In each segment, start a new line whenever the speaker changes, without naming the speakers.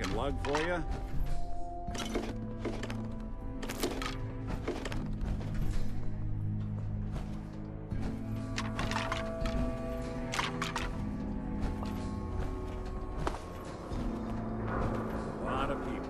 second lug for you. A lot of people.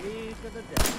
He's ahead.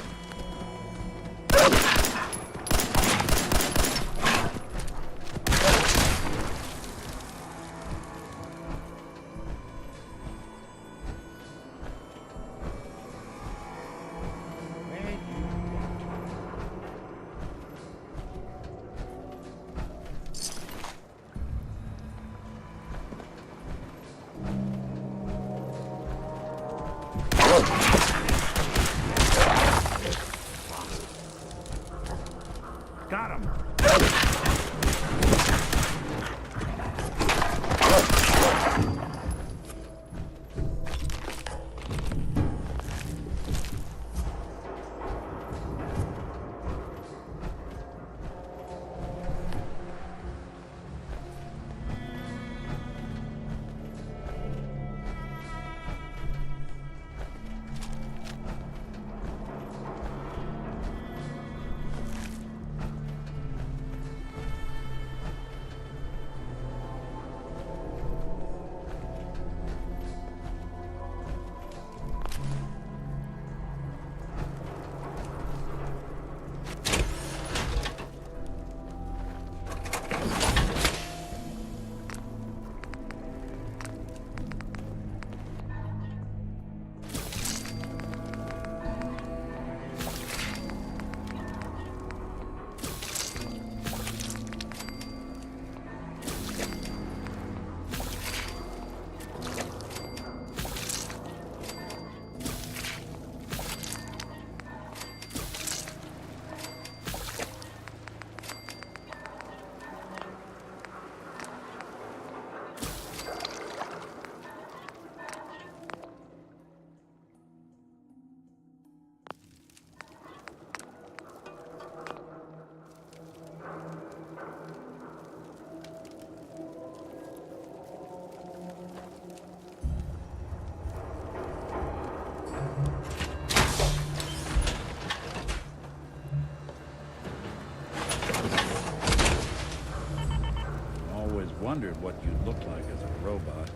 wondered what you'd look like as a robot.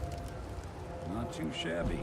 Not too shabby.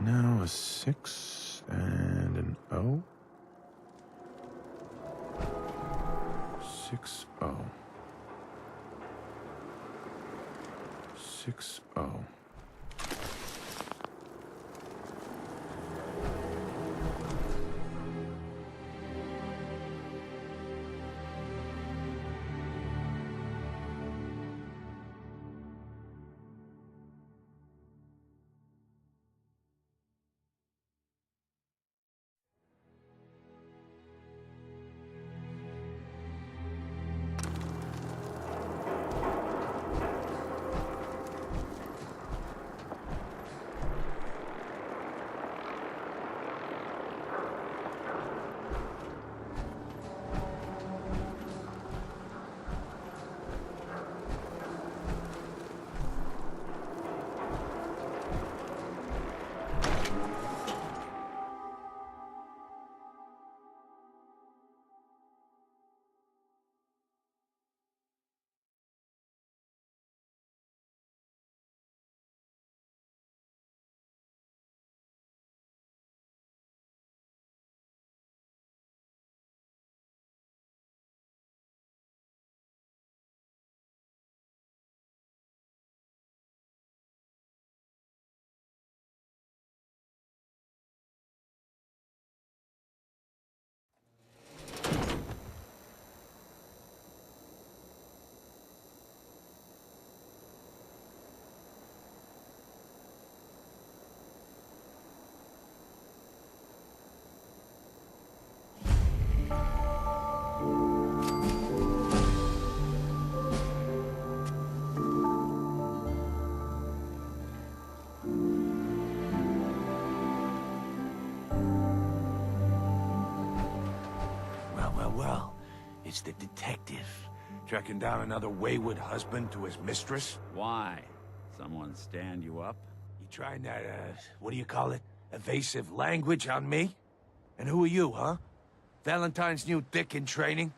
Now a 6 and an O. 6-0. 6-0.
well. It's the detective. Tracking down another wayward husband to his mistress.
Why? Someone stand you up?
You trying that, what do you call it? Evasive language on me? And who are you, huh? Valentine's new dick in training?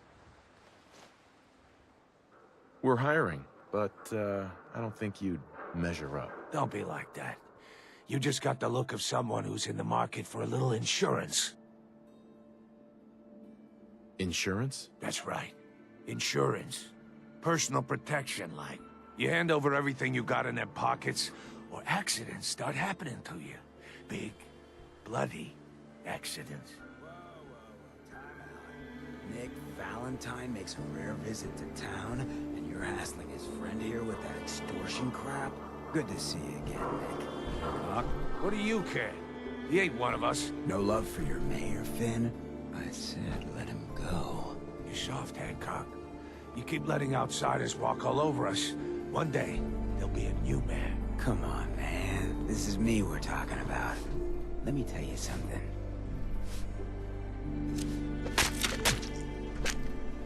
We're hiring, but I don't think you'd measure up.
Don't be like that. You just got the look of someone who's in the market for a little insurance.
Insurance?
That's right. Insurance. Personal protection, like. You hand over everything you got in their pockets, or accidents start happening to you. Big, bloody accidents.
Nick Valentine makes a rare visit to town, and you're hassling his friend here with that extortion crap? Good to see you again, Nick.
Huh? What do you care? He ain't one of us.
No love for your mayor, Finn? I said let him go.
You're soft, Hancock. You keep letting outsiders walk all over us. One day, there'll be a new man.
Come on, man. This is me we're talking about. Let me tell you something.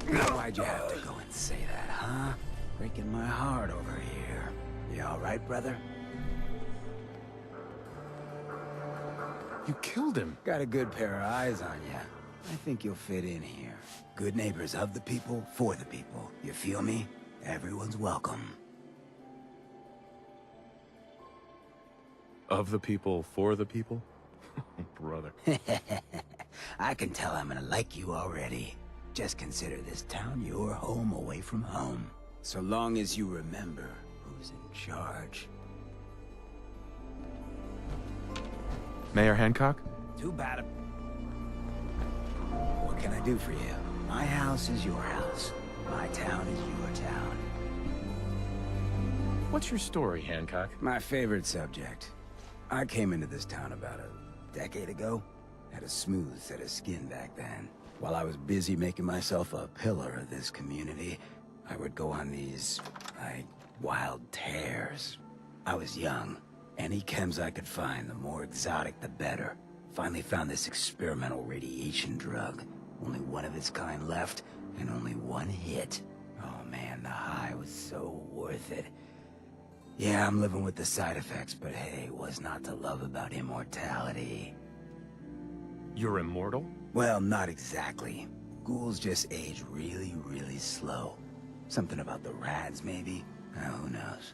Why'd you have to go and say that, huh? Breaking my heart over here. You all right, brother?
You killed him.
Got a good pair of eyes on you. I think you'll fit in here. Good neighbors of the people, for the people. You feel me? Everyone's welcome.
Of the people, for the people? Brother.
I can tell I'm gonna like you already. Just consider this town your home away from home. So long as you remember who's in charge.
Mayor Hancock?
Too bad. What can I do for you? My house is your house. My town is your town.
What's your story, Hancock?
My favorite subject. I came into this town about a decade ago. Had a smooth set of skin back then. While I was busy making myself a pillar of this community, I would go on these, like, wild tears. I was young. Any chems I could find, the more exotic the better. Finally found this experimental radiation drug. Only one of its kind left, and only one hit. Oh man, the high was so worth it. Yeah, I'm living with the side effects, but hey, what's not to love about immortality?
You're immortal?
Well, not exactly. Ghouls just age really, really slow. Something about the rads, maybe? Who knows?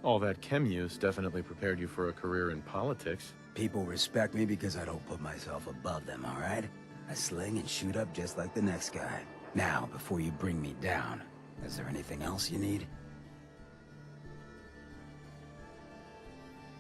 All that chem use definitely prepared you for a career in politics.
People respect me because I don't put myself above them, all right? I sling and shoot up just like the next guy. Now, before you bring me down, is there anything else you need?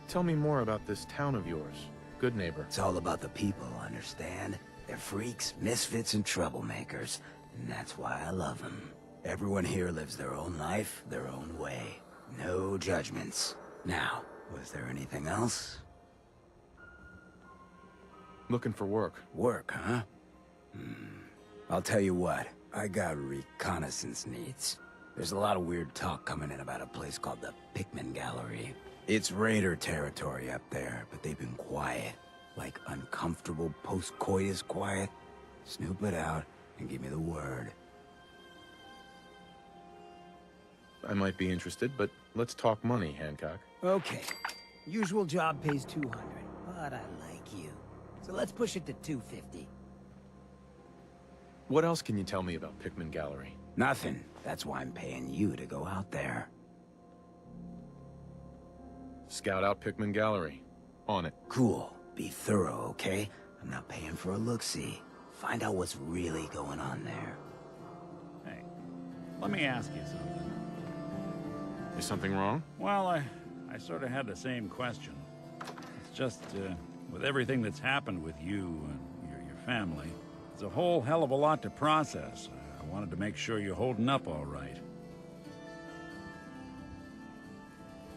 Tell me more about this town of yours. Good neighbor.
It's all about the people, understand? They're freaks, misfits, and troublemakers, and that's why I love them. Everyone here lives their own life, their own way. No judgments. Now, was there anything else?
Looking for work.
Work, huh? I'll tell you what, I got reconnaissance needs. There's a lot of weird talk coming in about a place called the Pickman Gallery. It's raider territory up there, but they've been quiet. Like uncomfortable post-coitus quiet. Snoop it out and give me the word.
I might be interested, but let's talk money, Hancock.
Okay. Usual job pays 200, but I like you. So let's push it to 250.
What else can you tell me about Pickman Gallery?
Nothing. That's why I'm paying you to go out there.
Scout out Pickman Gallery. On it.
Cool. Be thorough, okay? I'm not paying for a look-see. Find out what's really going on there.
Hey, let me ask you something.
Is something wrong?
Well, I sort of had the same question. It's just, with everything that's happened with you and your family, it's a whole hell of a lot to process. I wanted to make sure you're holding up all right.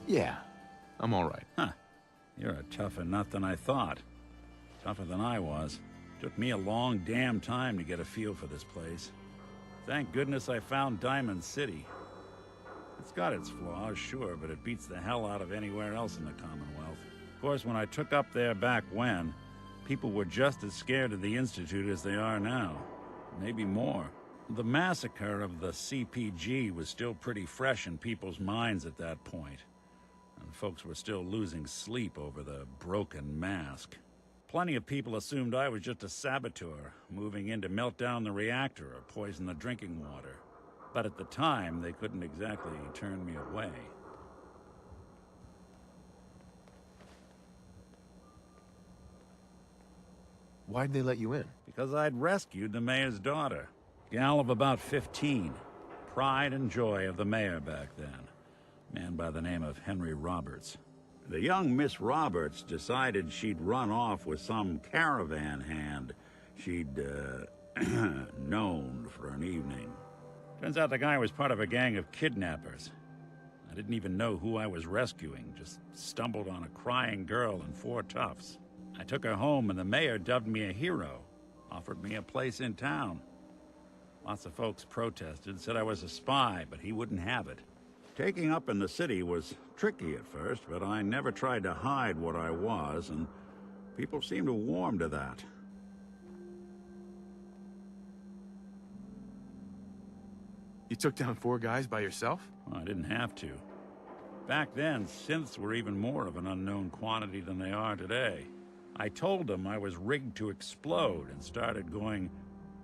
Yeah, I'm all right.
Huh. You're a tougher nut than I thought. Tougher than I was. Took me a long damn time to get a feel for this place. Thank goodness I found Diamond City. It's got its flaws, sure, but it beats the hell out of anywhere else in the Commonwealth. Of course, when I took up there back when, people were just as scared of the Institute as they are now. Maybe more. The massacre of the CPG was still pretty fresh in people's minds at that point, and folks were still losing sleep over the broken mask. Plenty of people assumed I was just a saboteur, moving in to melt down the reactor or poison the drinking water. But at the time, they couldn't exactly turn me away.
Why'd they let you in?
Because I'd rescued the mayor's daughter. Gal of about 15. Pride and joy of the mayor back then. A man by the name of Henry Roberts. The young Miss Roberts decided she'd run off with some caravan hand she'd, known for an evening. Turns out the guy was part of a gang of kidnappers. I didn't even know who I was rescuing, just stumbled on a crying girl and 4 toughs. I took her home and the mayor dubbed me a hero, offered me a place in town. Lots of folks protested, said I was a spy, but he wouldn't have it. Taking up in the city was tricky at first, but I never tried to hide what I was, and people seemed to warm to that.
You took down 4 guys by yourself?
Well, I didn't have to. Back then, synths were even more of an unknown quantity than they are today. I told them I was rigged to explode and started going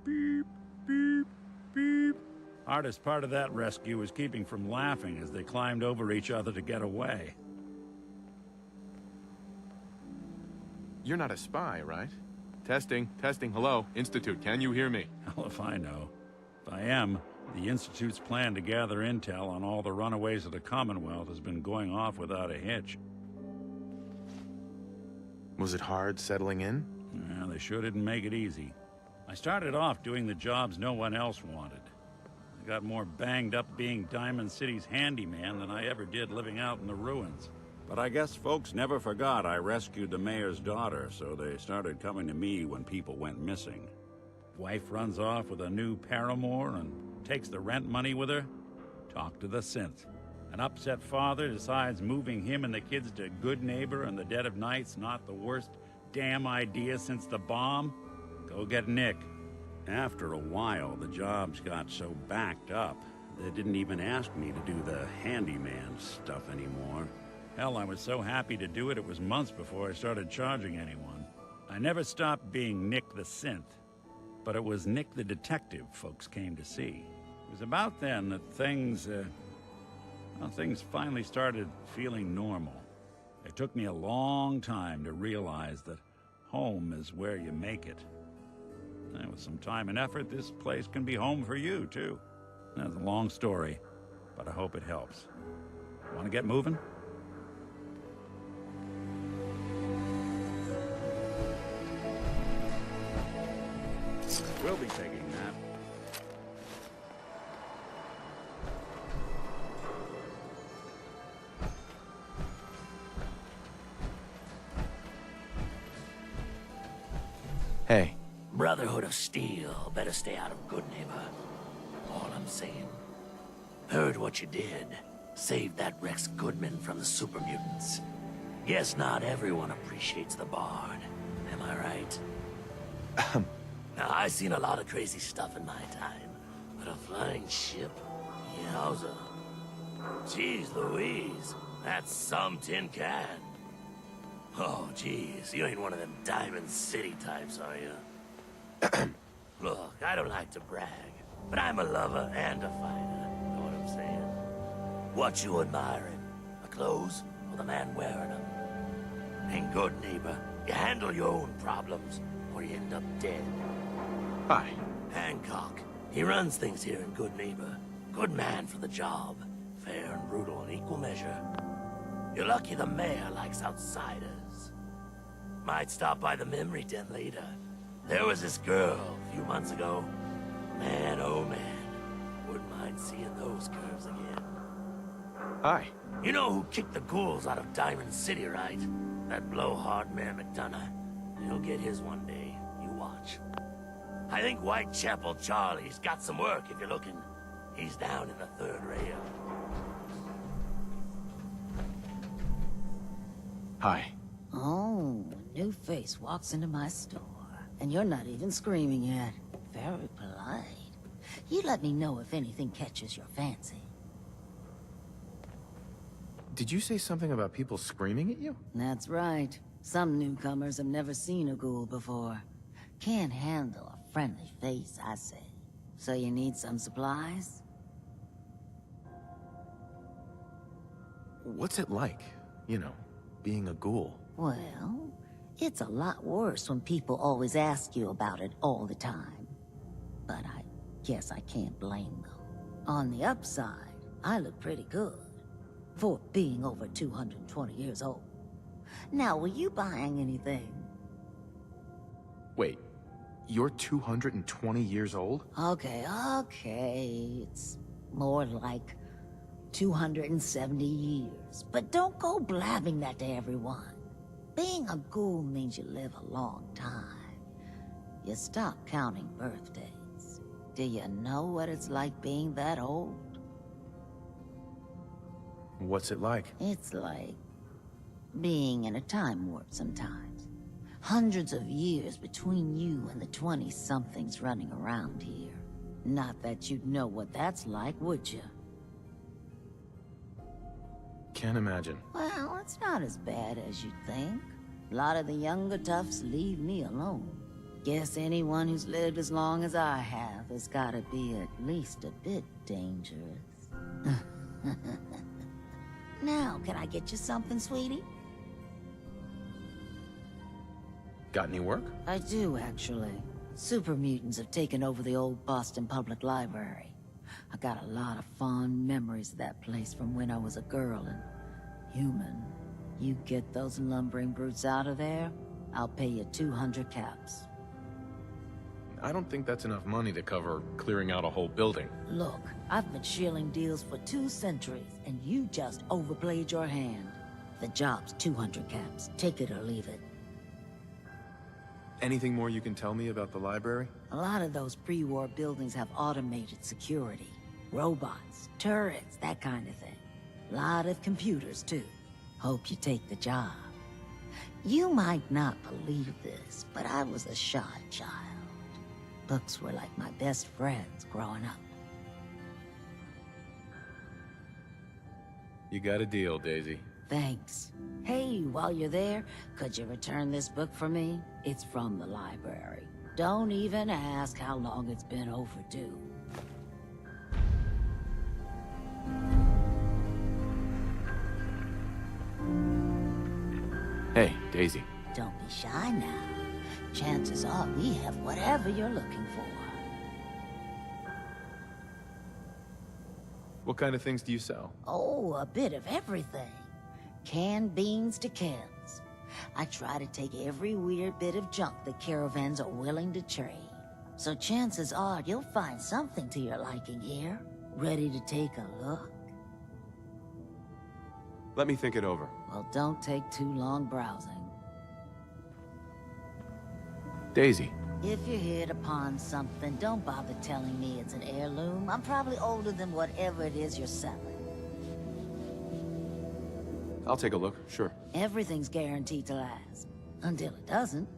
beep, beep, beep. Hardest part of that rescue was keeping from laughing as they climbed over each other to get away.
You're not a spy, right? Testing, testing, hello, Institute, can you hear me?
Hell if I know. If I am, the Institute's plan to gather intel on all the runaways of the Commonwealth has been going off without a hitch.
Was it hard settling in?
Yeah, they sure didn't make it easy. I started off doing the jobs no one else wanted. I got more banged up being Diamond City's handyman than I ever did living out in the ruins. But I guess folks never forgot I rescued the mayor's daughter, so they started coming to me when people went missing. Wife runs off with a new paramour and takes the rent money with her. Talk to the synth. An upset father decides moving him and the kids to Good Neighbor in the dead of night's not the worst damn idea since the bomb. Go get Nick. After a while, the jobs got so backed up, they didn't even ask me to do the handyman stuff anymore. Hell, I was so happy to do it, it was months before I started charging anyone. I never stopped being Nick the synth, but it was Nick the detective folks came to see. It was about then that things finally started feeling normal. It took me a long time to realize that home is where you make it. And with some time and effort, this place can be home for you, too. That's a long story, but I hope it helps. Want to get moving? We'll be taking that.
Hey.
Brotherhood of Steel better stay out of Good Neighbor. All I'm saying. Heard what you did. Saved that Rex Goodman from the super mutants. Guess not everyone appreciates the Bard. Am I right? Now, I've seen a lot of crazy stuff in my time. But a flying ship? Yowza. Jeez Louise. That's some tin can. Oh, jeez. You ain't one of them Diamond City types, are you? Look, I don't like to brag, but I'm a lover and a fighter. Know what I'm saying? What you admiring? The clothes or the man wearing them? In Good Neighbor, you handle your own problems, or you end up dead.
Hi.
Hancock. He runs things here in Good Neighbor. Good man for the job. Fair and brutal in equal measure. You're lucky the mayor likes outsiders. Might stop by the memory den later. There was this girl a few months ago. Man, oh man. Wouldn't mind seeing those curves again.
Hi.
You know who kicked the ghouls out of Diamond City, right? That blowhard Mayor McDonough. He'll get his one day. You watch. I think Whitechapel Charlie's got some work if you're looking. He's down in the third rail.
Hi.
Oh, a new face walks into my store. And you're not even screaming yet. Very polite. You let me know if anything catches your fancy.
Did you say something about people screaming at you?
That's right. Some newcomers have never seen a ghoul before. Can't handle a friendly face, I say. So you need some supplies?
What's it like, you know, being a ghoul?
Well, it's a lot worse when people always ask you about it all the time. But I guess I can't blame them. On the upside, I look pretty good for being over 220 years old. Now, were you buying anything?
Wait, you're 220 years old?
Okay. It's more like 270 years. But don't go blabbing that to everyone. Being a ghoul means you live a long time. You stop counting birthdays. Do you know what it's like being that old?
What's it like?
It's like being in a time warp sometimes. Hundreds of years between you and the 20-somethings running around here. Not that you'd know what that's like, would you?
Can't imagine.
Well, it's not as bad as you'd think. A lot of the younger toughs leave me alone. Guess anyone who's lived as long as I have has gotta be at least a bit dangerous. Now, can I get you something, sweetie?
Got any work?
I do, actually. Super mutants have taken over the old Boston Public Library. I got a lot of fond memories of that place from when I was a girl and human. You get those lumbering brutes out of there, I'll pay you 200 caps.
I don't think that's enough money to cover clearing out a whole building.
Look, I've been shilling deals for 2 centuries, and you just overplayed your hand. The job's 200 caps. Take it or leave it.
Anything more you can tell me about the library?
A lot of those pre-war buildings have automated security. Robots, turrets, that kind of thing. A lot of computers, too. Hope you take the job. You might not believe this, but I was a shy child. Books were like my best friends growing up.
You got a deal, Daisy.
Thanks. Hey, while you're there, could you return this book for me? It's from the library. Don't even ask how long it's been overdue.
Hey, Daisy.
Don't be shy now. Chances are we have whatever you're looking for.
What kind of things do you sell?
Oh, a bit of everything. Canned beans to Kims. I try to take every weird bit of junk the caravans are willing to trade. So chances are you'll find something to your liking here. Ready to take a look?
Let me think it over.
Well, don't take too long browsing.
Daisy.
If you hit upon something, don't bother telling me it's an heirloom. I'm probably older than whatever it is you're selling.
I'll take a look, sure.
Everything's guaranteed to last. Until it doesn't.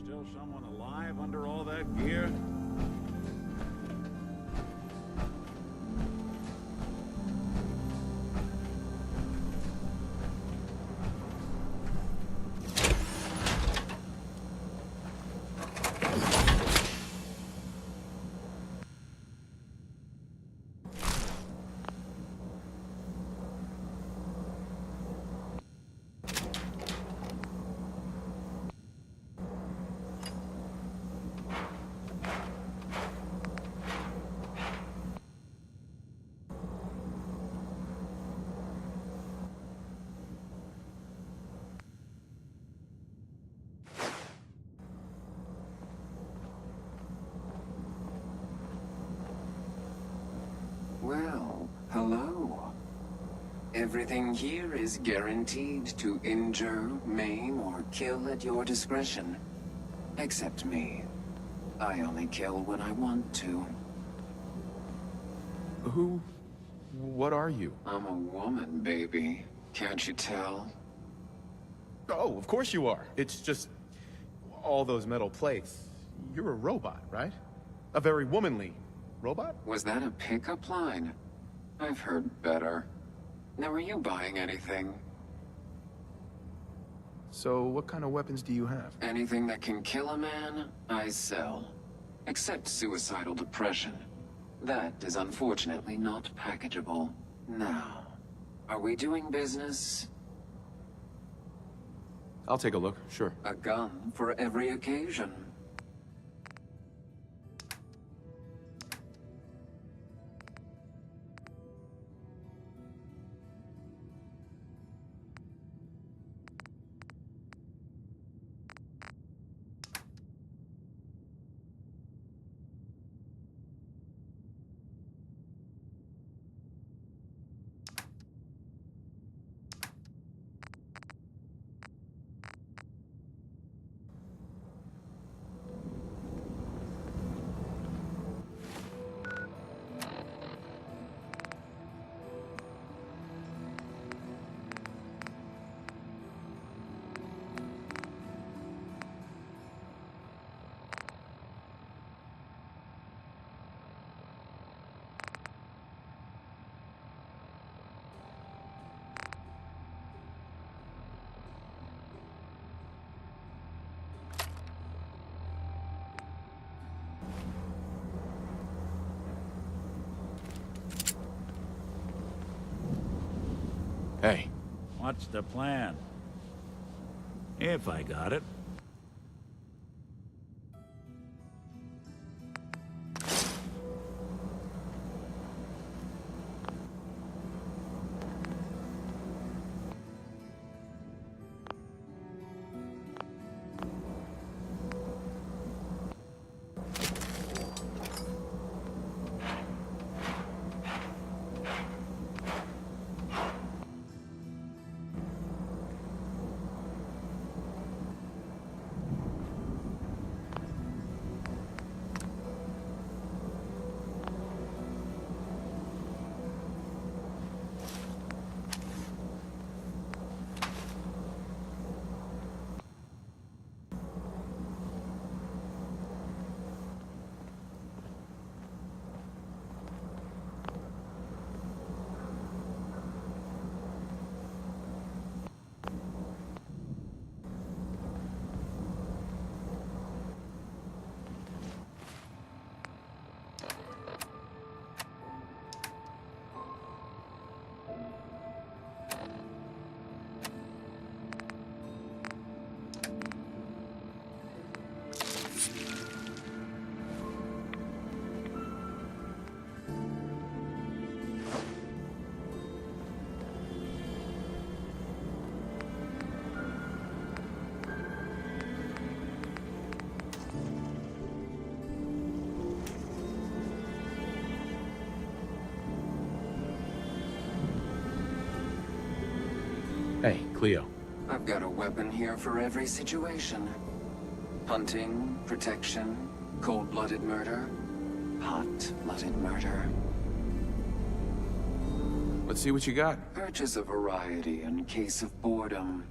still someone alive under all that gear?
Well, hello. Everything here is guaranteed to injure, maim, or kill at your discretion. Except me. I only kill when I want to.
What are you?
I'm a woman, baby. Can't you tell?
Oh, of course you are. It's just all those metal plates. You're a robot, right? A very womanly robot?
Was that a pickup line? I've heard better. Now, are you buying anything?
So what kind of weapons do you have?
Anything that can kill a man, I sell. Except suicidal depression. That is unfortunately not packageable. Now, are we doing business?
I'll take a look, sure.
A gun for every occasion.
Hey.
What's the plan? If I got it.
Hey, Cleo.
I've got a weapon here for every situation. Hunting, protection, cold-blooded murder, hot-blooded murder.
Let's see what you got.
Purchase a variety in case of boredom.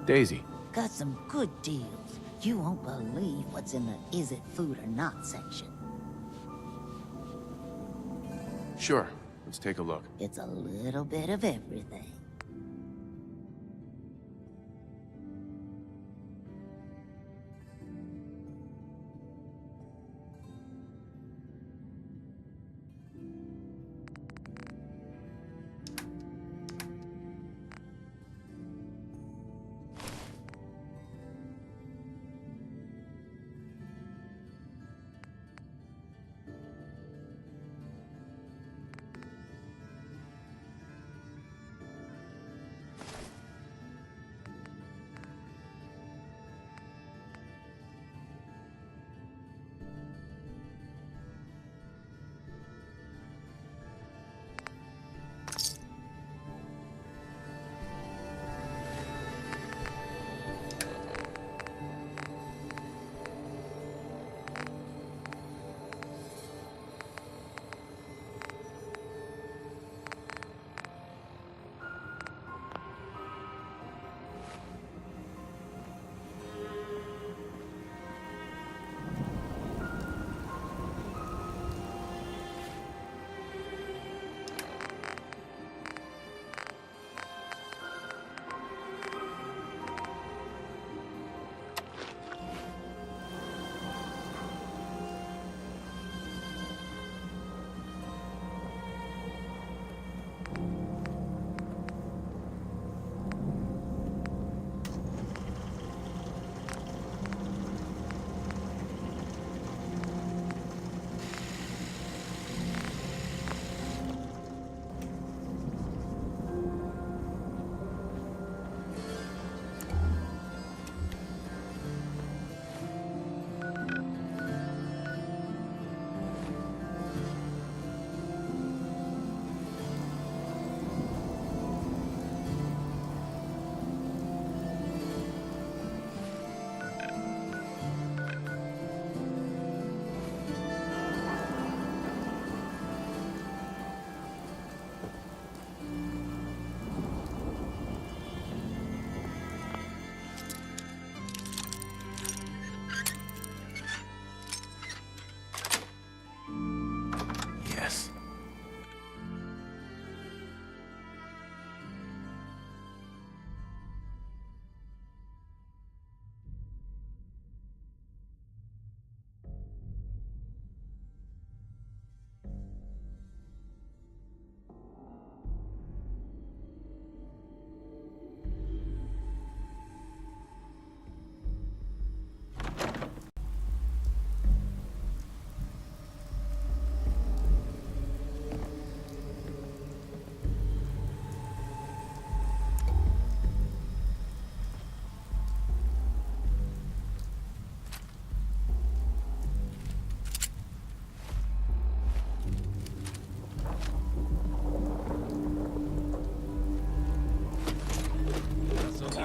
Daisy.
Got some good deals. You won't believe what's in the is it food or not section.
Sure, let's take a look.
It's a little bit of everything.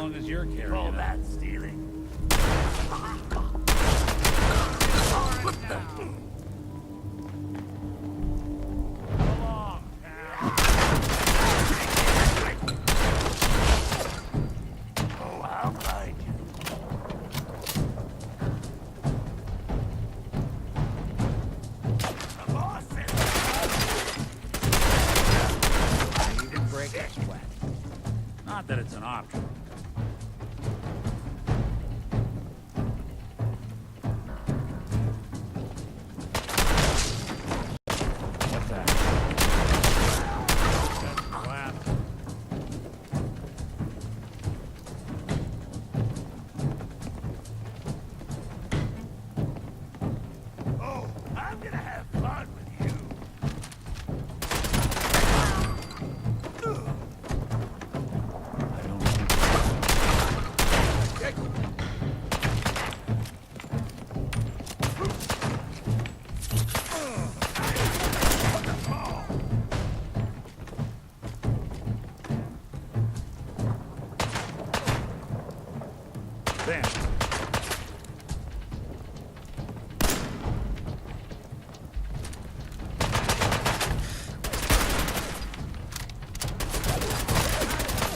long as you're carrying
Call
it.
that stealing. Oh, I'll find you. The boss is...
You can break a sweat. Not that it's an option. What's that? That's glass.
Oh, I'm gonna have fun with you.
Bam.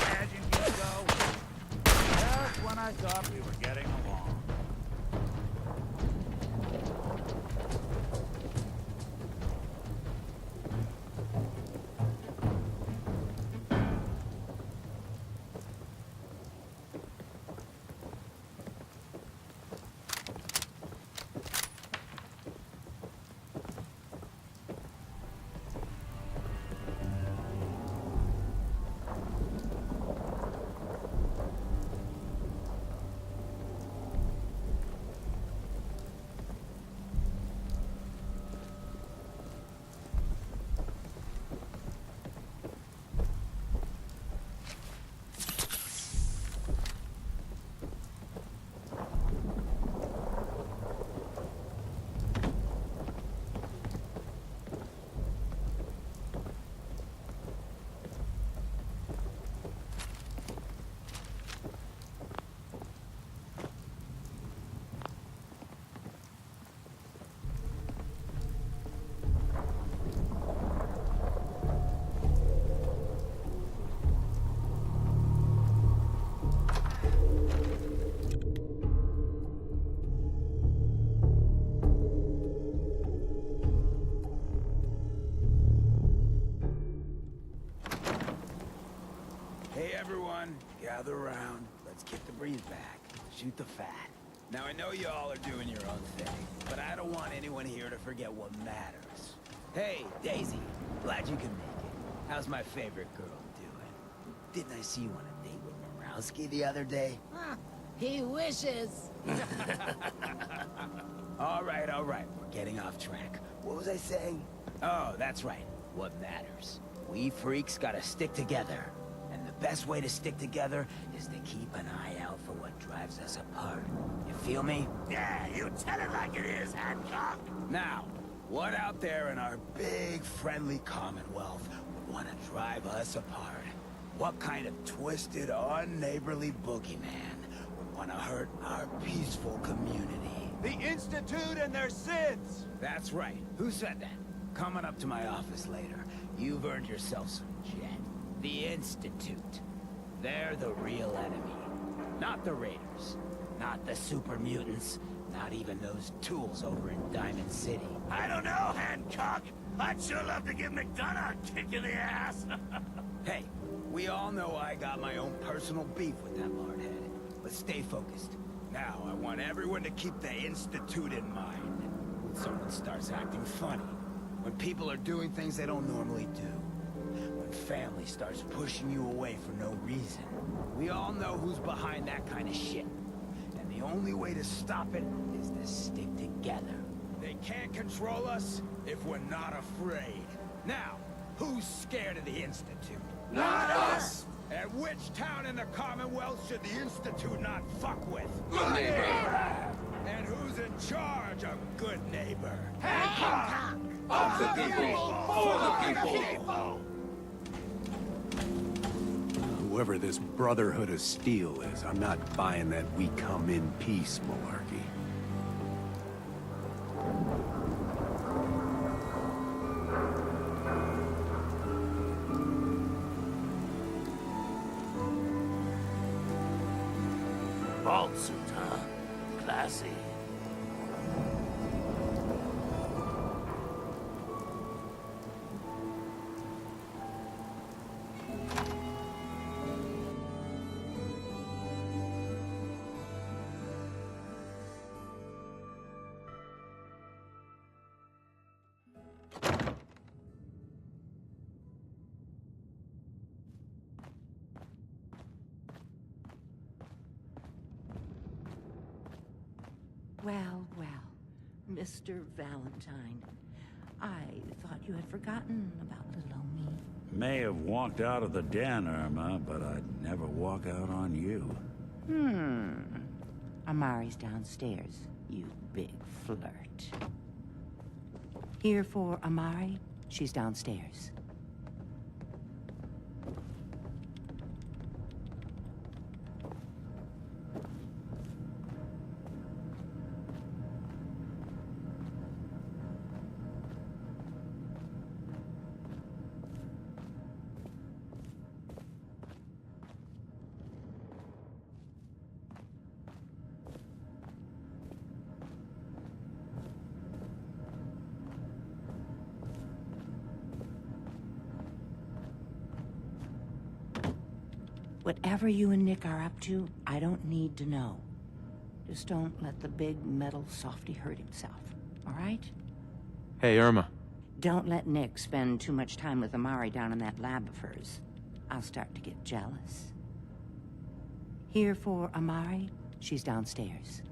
Imagine you go. Just
everyone, gather around. Let's kick the breeze back. Shoot the fat. Now, I know y'all are doing your own thing, but I don't want anyone here to forget what matters. Hey, Daisy, glad you can make it. How's my favorite girl doing? Didn't I see you on a date with Morowski the other day?
He wishes.
All right, we're getting off track. What was I saying? Oh, that's right. What matters. We freaks gotta stick together. And the best way to stick together is to keep an eye out for what drives us apart. You feel me?
Yeah, you tell it like it is, Hancock.
Now, what out there in our big, friendly Commonwealth would want to drive us apart? What kind of twisted, unneighborly boogeyman would want to hurt our peaceful community?
The Institute and their sins!
That's right. Who said that? Coming up to my office later. You've earned yourself some jet. The Institute. They're the real enemy. Not the Raiders. Not the super mutants. Not even those tools over in Diamond City.
I don't know, Hancock. I'd sure love to give McDonough a kick in the ass.
Hey, we all know I got my own personal beef with that lordhead. But stay focused. Now, I want everyone to keep the Institute in mind. When someone starts acting funny. When people are doing things they don't normally do. When family starts pushing you away for no reason. We all know who's behind that kind of shit. And the only way to stop it is to stick together. They can't control us if we're not afraid. Now, who's scared of the Institute?
Not us!
And which town in the Commonwealth should the Institute not fuck with?
Good neighbor!
And who's in charge of good neighbor?
Hancock!
Of the people, for the people!
Whoever this Brotherhood of Steel is, I'm not buying that we come in peace malarkey.
Vault suit, huh? Classy.
Well, Mr. Valentine, I thought you had forgotten about little old me.
May have walked out of the den, Irma, but I'd never walk out on you.
Amari's downstairs, you big flirt. Here for Amari, she's downstairs. Whatever you and Nick are up to, I don't need to know. Just don't let the big metal softy hurt himself, all right?
Hey, Irma.
Don't let Nick spend too much time with Amari down in that lab of hers. I'll start to get jealous. Here for Amari, she's downstairs.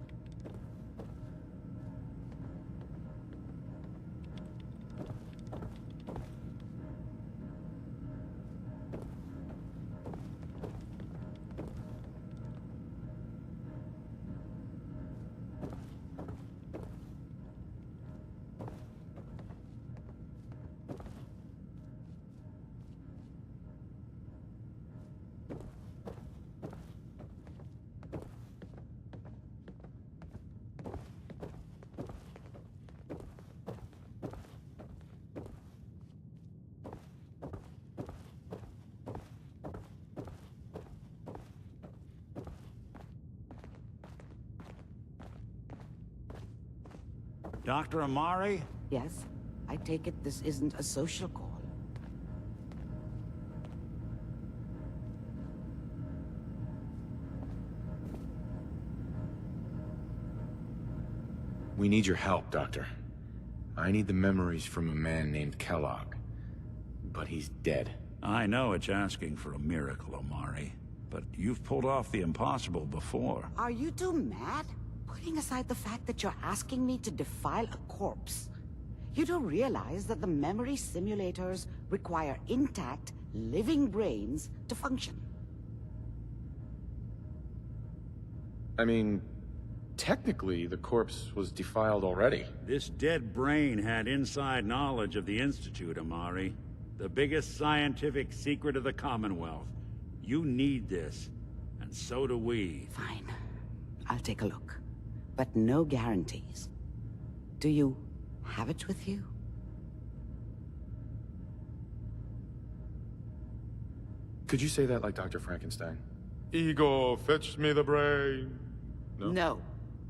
Dr. Amari?
Yes? I take it this isn't a social call.
We need your help, Doctor. I need the memories from a man named Kellogg. But he's dead.
I know it's asking for a miracle, Omari. But you've pulled off the impossible before.
Are you two mad? Putting aside the fact that you're asking me to defile a corpse, you do realize that the memory simulators require intact, living brains to function.
I mean, technically, the corpse was defiled already.
This dead brain had inside knowledge of the Institute, Omari. The biggest scientific secret of the Commonwealth. You need this, and so do we.
Fine. I'll take a look. But no guarantees. Do you have it with you?
Could you say that like Dr. Frankenstein? Ego, fetch me the brain. No?
No,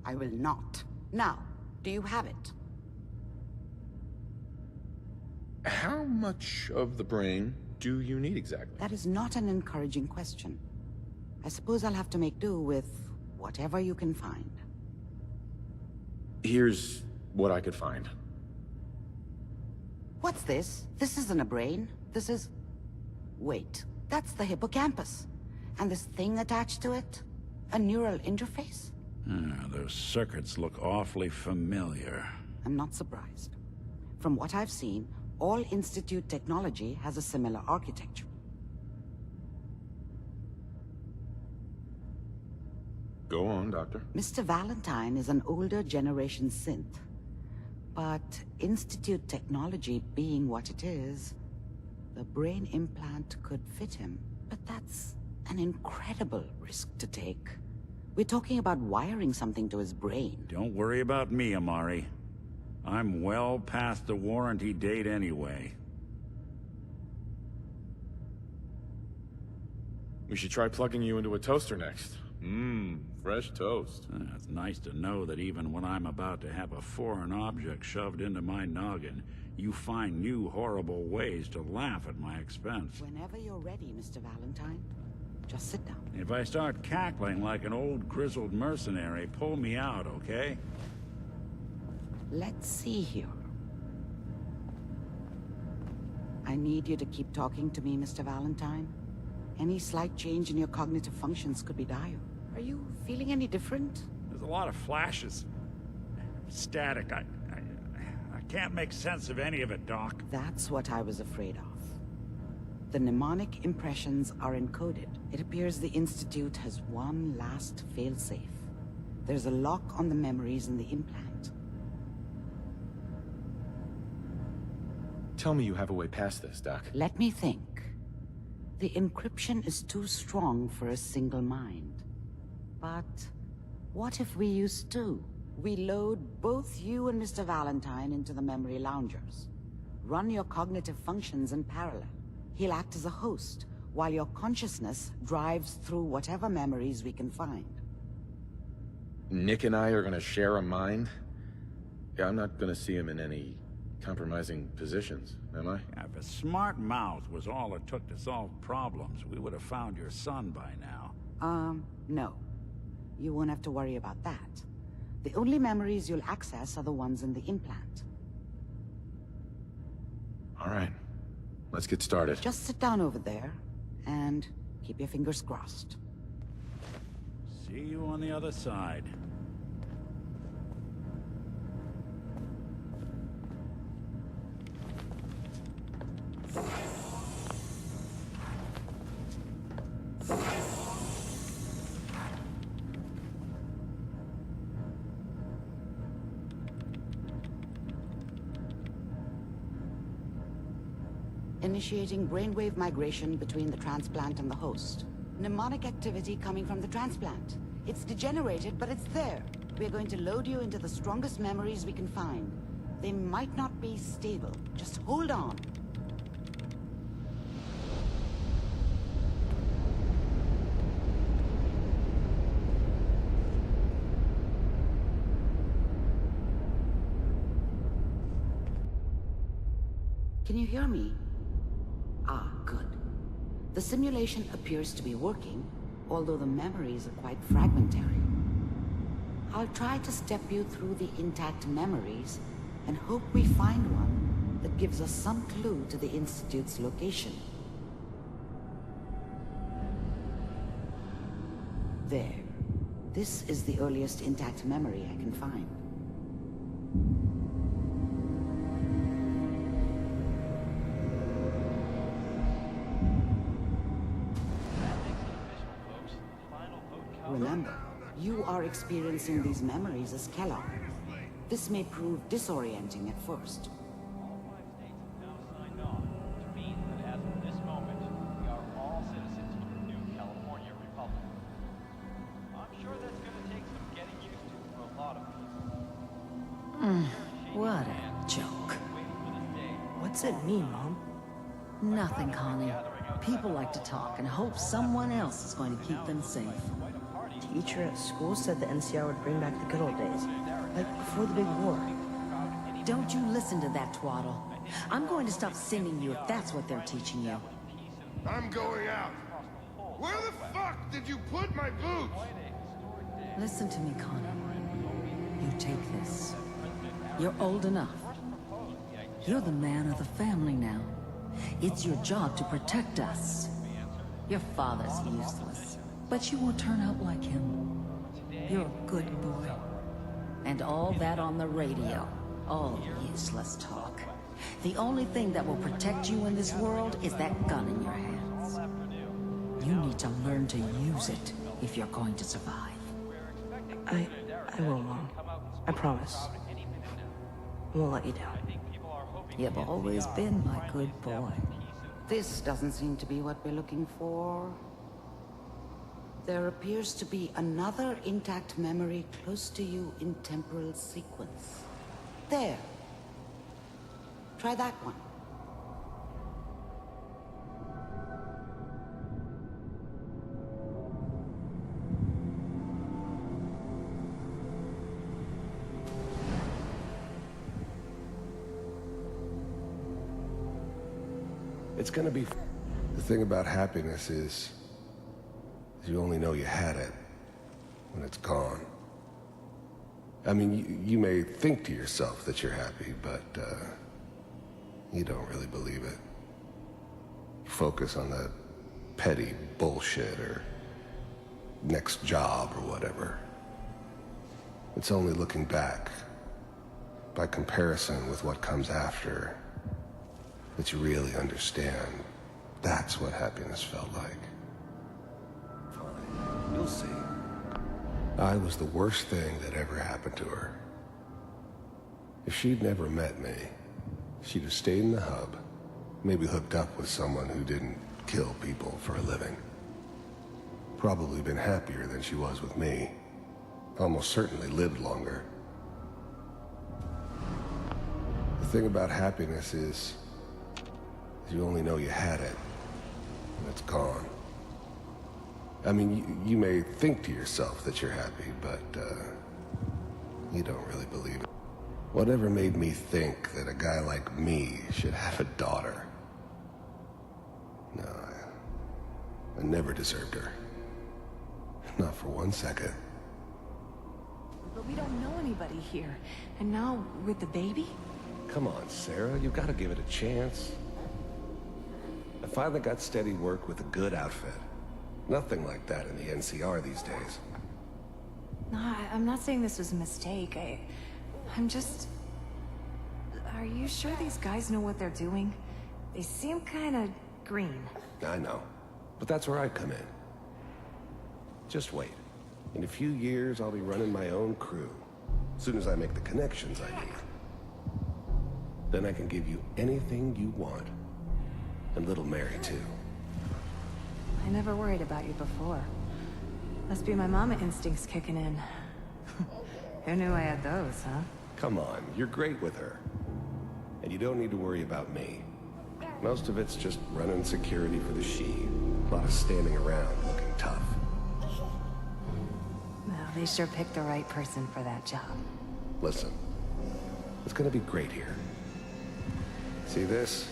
I will not. Now, do you have it?
How much of the brain do you need exactly?
That is not an encouraging question. I suppose I'll have to make do with whatever you can find.
Here's what I could find.
What's this? This isn't a brain. This is... Wait, that's the hippocampus. And this thing attached to it? A neural interface?
Those circuits look awfully familiar.
I'm not surprised. From what I've seen, all Institute technology has a similar architecture.
Go on, Doctor.
Mr. Valentine is an older generation synth. But Institute technology being what it is, the brain implant could fit him. But that's an incredible risk to take. We're talking about wiring something to his brain.
Don't worry about me, Omari. I'm well past the warranty date anyway.
We should try plugging you into a toaster next. Fresh toast.
It's nice to know that even when I'm about to have a foreign object shoved into my noggin, you find new horrible ways to laugh at my expense.
Whenever you're ready, Mr. Valentine. Just sit down.
If I start cackling like an old grizzled mercenary, pull me out, okay?
Let's see here. I need you to keep talking to me, Mr. Valentine. Any slight change in your cognitive functions could be dire. Are you feeling any different?
There's a lot of flashes. Static. I can't make sense of any of it, Doc.
That's what I was afraid of. The mnemonic impressions are encoded. It appears the Institute has one last failsafe. There's a lock on the memories in the implant.
Tell me you have a way past this, Doc.
Let me think. The encryption is too strong for a single mind. But what if we use two? We load both you and Mr. Valentine into the memory loungers. Run your cognitive functions in parallel. He'll act as a host, while your consciousness drives through whatever memories we can find.
Nick and I are gonna share a mind? Yeah, I'm not gonna see him in any compromising positions, am I?
If a smart mouth was all it took to solve problems, we would have found your son by now.
No. You won't have to worry about that. The only memories you'll access are the ones in the implant.
All right. Let's get started.
Just sit down over there, and keep your fingers crossed.
See you on the other side.
Initiating brainwave migration between the transplant and the host. Mnemonic activity coming from the transplant. It's degenerated, but it's there. We're going to load you into the strongest memories we can find. They might not be stable. Just hold on. Can you hear me? Ah, good. The simulation appears to be working, although the memories are quite fragmentary. I'll try to step you through the intact memories and hope we find one that gives us some clue to the Institute's location. There. This is the earliest intact memory I can find. Remember, you are experiencing these memories as Kellogg. This may prove disorienting at first.
What a joke.
What's it mean, Mom?
Nothing, Connie. People like to talk and hope someone else is going to keep them safe.
Teacher at school said the NCR would bring back the good old days, like before the big war.
Don't you listen to that twaddle. I'm going to stop sending you if that's what they're teaching you.
I'm going out. Where the fuck did you put my boots?
Listen to me, Connie. You take this. You're old enough. You're the man of the family now. It's your job to protect us. Your father's useless, but you won't turn out like him. You're a good boy. And all that on the radio, all useless talk. The only thing that will protect you in this world is that gun in your hands. You need to learn to use it if you're going to survive.
I will, Mom. I promise. I won't let you down.
You've always been my good boy.
This doesn't seem to be what we're looking for. There appears to be another intact memory close to you in temporal sequence. There. Try that one.
It's gonna be... The thing about happiness is you only know you had it when it's gone. I mean, you may think to yourself that you're happy, but you don't really believe it. You focus on the petty bullshit or next job or whatever. It's only looking back, by comparison with what comes after, that you really understand. That's what happiness felt like. Fine, you'll see. I was the worst thing that ever happened to her. If she'd never met me, she'd have stayed in the hub, maybe hooked up with someone who didn't kill people for a living. Probably been happier than she was with me. Almost certainly lived longer. The thing about happiness is you only know you had it when it's gone. I mean, you may think to yourself that you're happy, but you don't really believe it. Whatever made me think that a guy like me should have a daughter? No, I never deserved her. Not for 1 second.
But we don't know anybody here. And now, with the baby?
Come on, Sarah, you've got to give it a chance. I finally got steady work with a good outfit. Nothing like that in the NCR these days.
No, I'm not saying this was a mistake. I'm just... Are you sure these guys know what they're doing? They seem kind of green.
I know, but that's where I come in. Just wait. In a few years, I'll be running my own crew. As soon as I make the connections I need. Then I can give you anything you want. And little Mary, too.
I never worried about you before. Must be my mama instincts kicking in. Who knew I had those, huh?
Come on, you're great with her. And you don't need to worry about me. Most of it's just running security for the she. A lot of standing around looking tough.
Well, they sure picked the right person for that job.
Listen, it's gonna be great here. See this?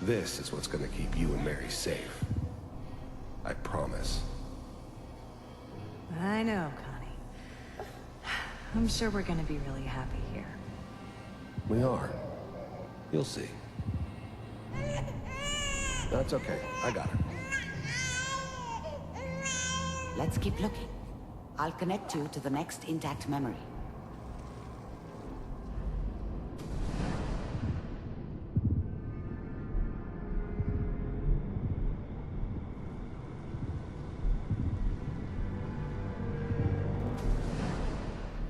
This is what's gonna keep you and Mary safe. I promise.
I know, Connie. I'm sure we're gonna be really happy here.
We are. You'll see. That's okay. I got her.
Let's keep looking. I'll connect you to the next intact memory.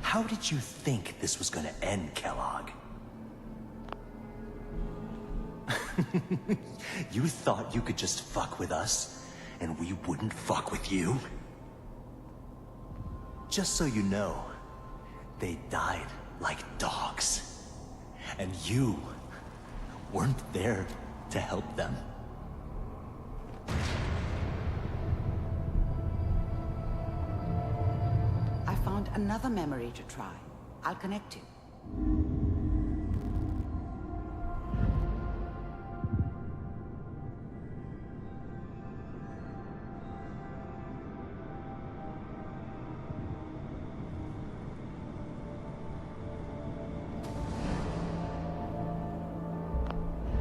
How did you think this was gonna end, Kellogg? You thought you could just fuck with us, and we wouldn't fuck with you? Just so you know, they died like dogs. And you weren't there to help them.
I found another memory to try. I'll connect you.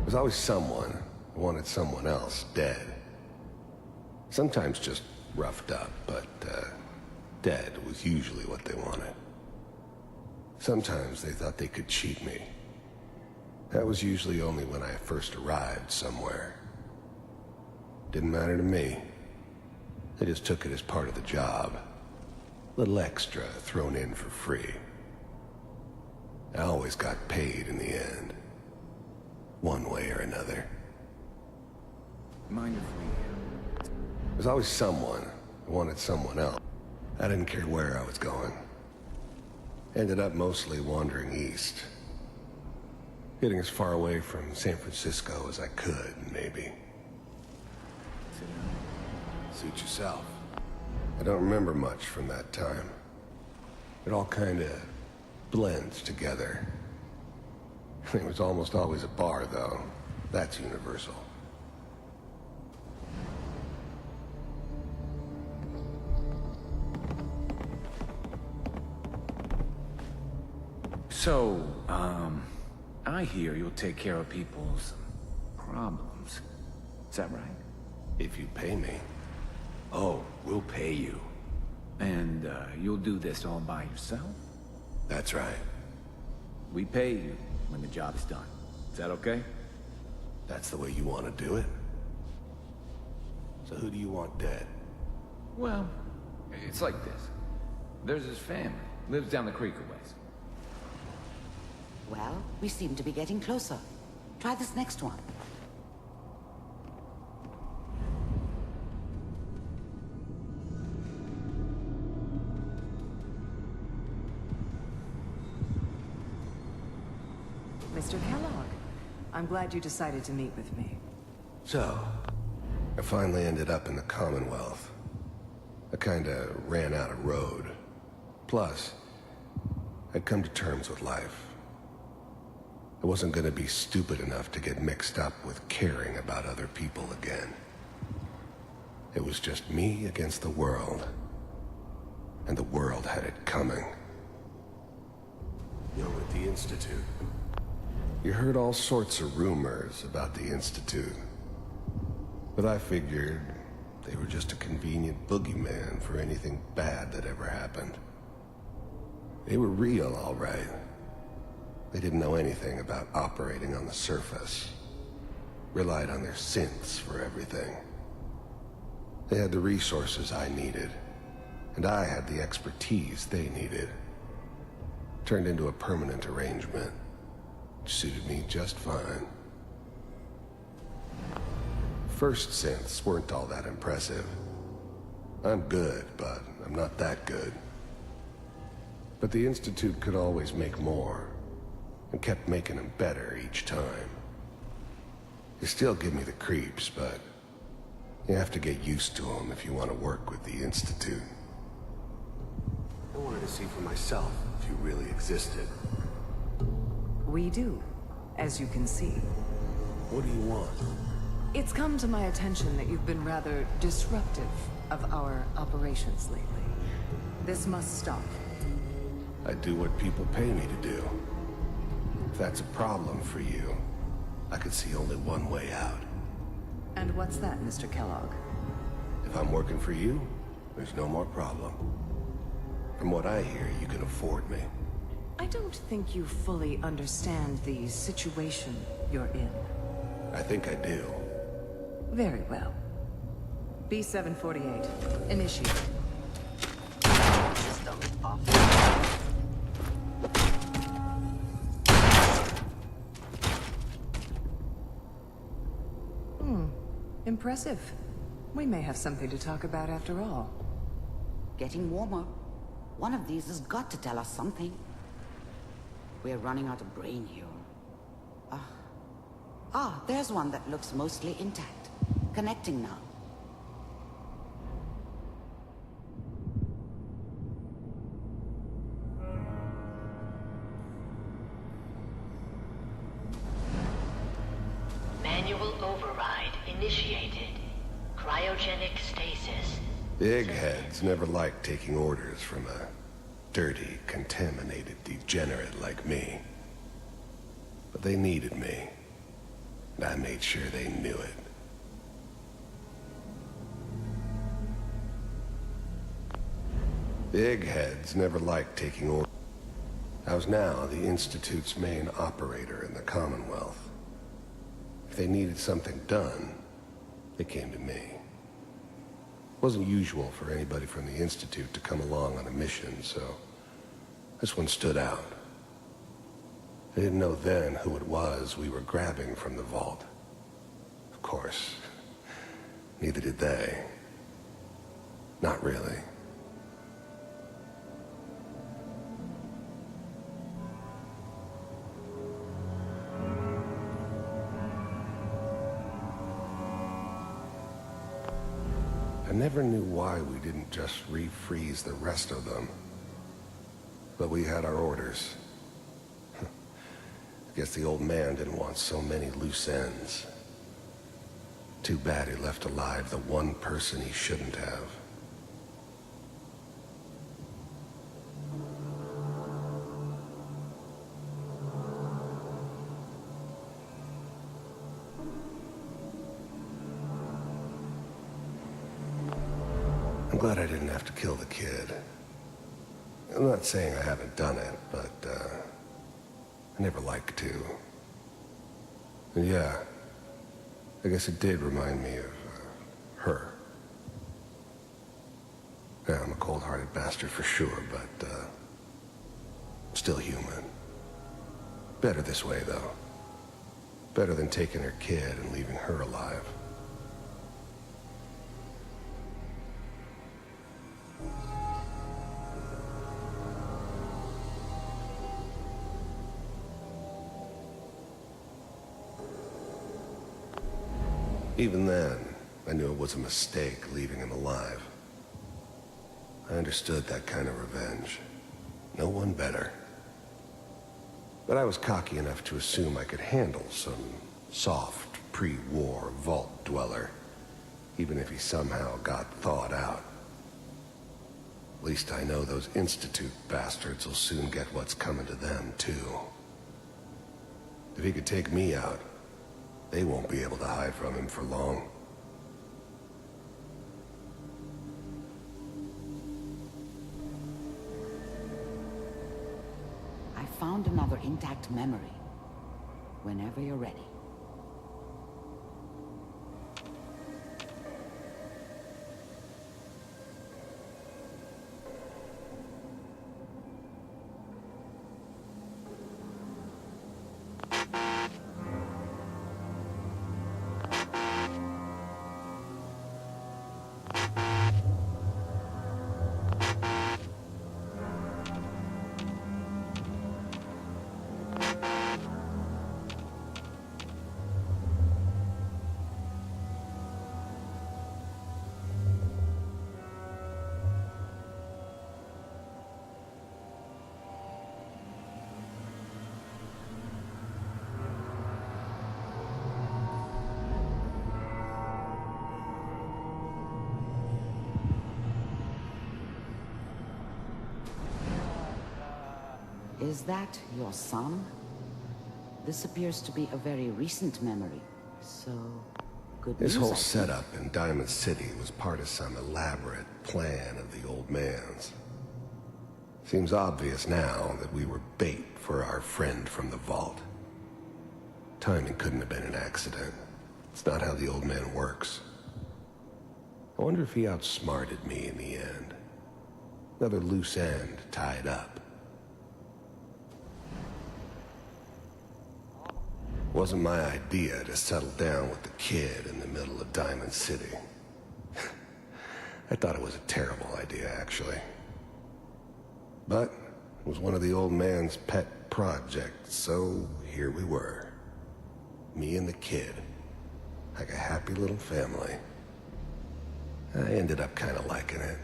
There's always someone who wanted someone else dead. Sometimes just roughed up, but dead was usually what they wanted. Sometimes they thought they could cheat me. That was usually only when I first arrived somewhere. Didn't matter to me. They just took it as part of the job. Little extra thrown in for free. I always got paid in the end. One way or another.
Mind if we...
There's always someone who wanted someone else. I didn't care where I was going. Ended up mostly wandering east. Getting as far away from San Francisco as I could, maybe. Suit yourself. I don't remember much from that time. It all kinda blends together. There was almost always a bar, though. That's universal.
So, I hear you'll take care of people's problems. Is that right?
If you pay me.
Oh, we'll pay you. And, you'll do this all by yourself?
That's right.
We pay you when the job's done. Is that okay?
That's the way you want to do it? So who do you want dead?
Well, it's like this. There's his family. Lives down the creek a ways.
Well, we seem to be getting closer. Try this next one.
Mr. Kellogg, I'm glad you decided to meet with me.
So, I finally ended up in the Commonwealth. I kinda ran out of road. Plus, I'd come to terms with life. I wasn't gonna be stupid enough to get mixed up with caring about other people again. It was just me against the world. And the world had it coming. You're with the Institute. You heard all sorts of rumors about the Institute. But I figured they were just a convenient boogeyman for anything bad that ever happened. They were real, all right. They didn't know anything about operating on the surface. Relied on their synths for everything. They had the resources I needed, and I had the expertise they needed. Turned into a permanent arrangement. Suited me just fine. First synths weren't all that impressive. I'm good, but I'm not that good. But the Institute could always make more, and kept making them better each time. They still give me the creeps, but you have to get used to them if you want to work with the Institute. I wanted to see for myself if you really existed.
We do, as you can see.
What do you want?
It's come to my attention that you've been rather disruptive of our operations lately. This must stop.
I do what people pay me to do. If that's a problem for you, I could see only one way out.
And what's that, Mr. Kellogg?
If I'm working for you, there's no more problem. From what I hear, you can afford me.
I don't think you fully understand the situation you're in.
I think I do.
Very well. B-748, initiate.
System off.
Impressive. We may have something to talk about after all.
Getting warmer. One of these has got to tell us something. We're running out of brain here. There's one that looks mostly intact. Connecting now.
Manual override initiated. Cryogenic stasis.
The eggheads never liked taking orders from a dirty, contaminated degenerate like me. But they needed me, and I made sure they knew it. The eggheads never liked taking orders. I was now the Institute's main operator in the Commonwealth. If they needed something done, they came to me. It wasn't usual for anybody from the Institute to come along on a mission, so this one stood out. I didn't know then who it was we were grabbing from the vault. Of course, neither did they. Not really. I never knew why we didn't just refreeze the rest of them. But we had our orders. I guess the old man didn't want so many loose ends. Too bad he left alive the one person he shouldn't have. I'm glad I didn't have to kill the kid. I'm not saying I haven't done it, but, I never liked to. And yeah, I guess it did remind me of, her. Yeah, I'm a cold-hearted bastard for sure, but, still human. Better this way, though. Better than taking her kid and leaving her alive. Even then, I knew it was a mistake leaving him alive. I understood that kind of revenge. No one better. But I was cocky enough to assume I could handle some soft, pre-war vault dweller, even if he somehow got thawed out. At least I know those Institute bastards will soon get what's coming to them, too. If he could take me out, they won't be able to hide from him for long.
I found another intact memory. Whenever you're ready. Is that your son? This appears to be a very recent memory, so good news.
This whole setup in Diamond City was part of some elaborate plan of the old man's. Seems obvious now that we were bait for our friend from the vault. Timing couldn't have been an accident. It's not how the old man works. I wonder if he outsmarted me in the end. Another loose end tied up. Wasn't my idea to settle down with the kid in the middle of Diamond City. I thought it was a terrible idea, actually. But it was one of the old man's pet projects, so here we were. Me and the kid. Like a happy little family. I ended up kind of liking it.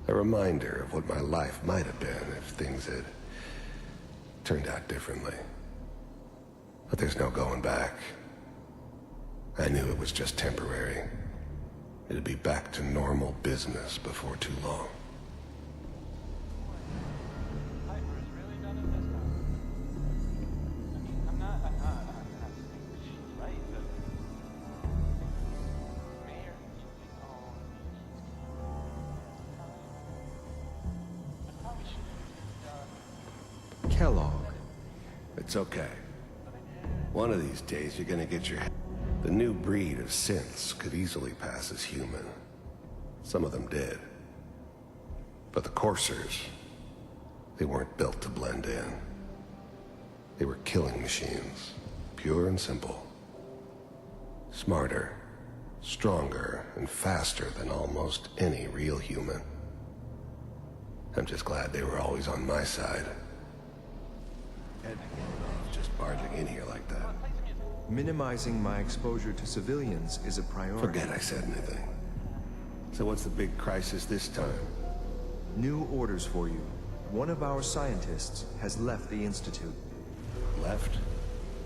A reminder of what my life might have been if things had turned out differently. But there's no going back. I knew it was just temporary. It'd be back to normal business before too long.
Kellogg.
It's okay. One of these days you're gonna get your... The new breed of synths could easily pass as human. Some of them did. But the coursers, they weren't built to blend in. They were killing machines, pure and simple. Smarter, stronger, and faster than almost any real human. I'm just glad they were always on my side. Just barging in here like that.
Minimizing my exposure to civilians is a priority.
Forget I said anything. So what's the big crisis this time?
New orders for you. One of our scientists has left the Institute.
Left?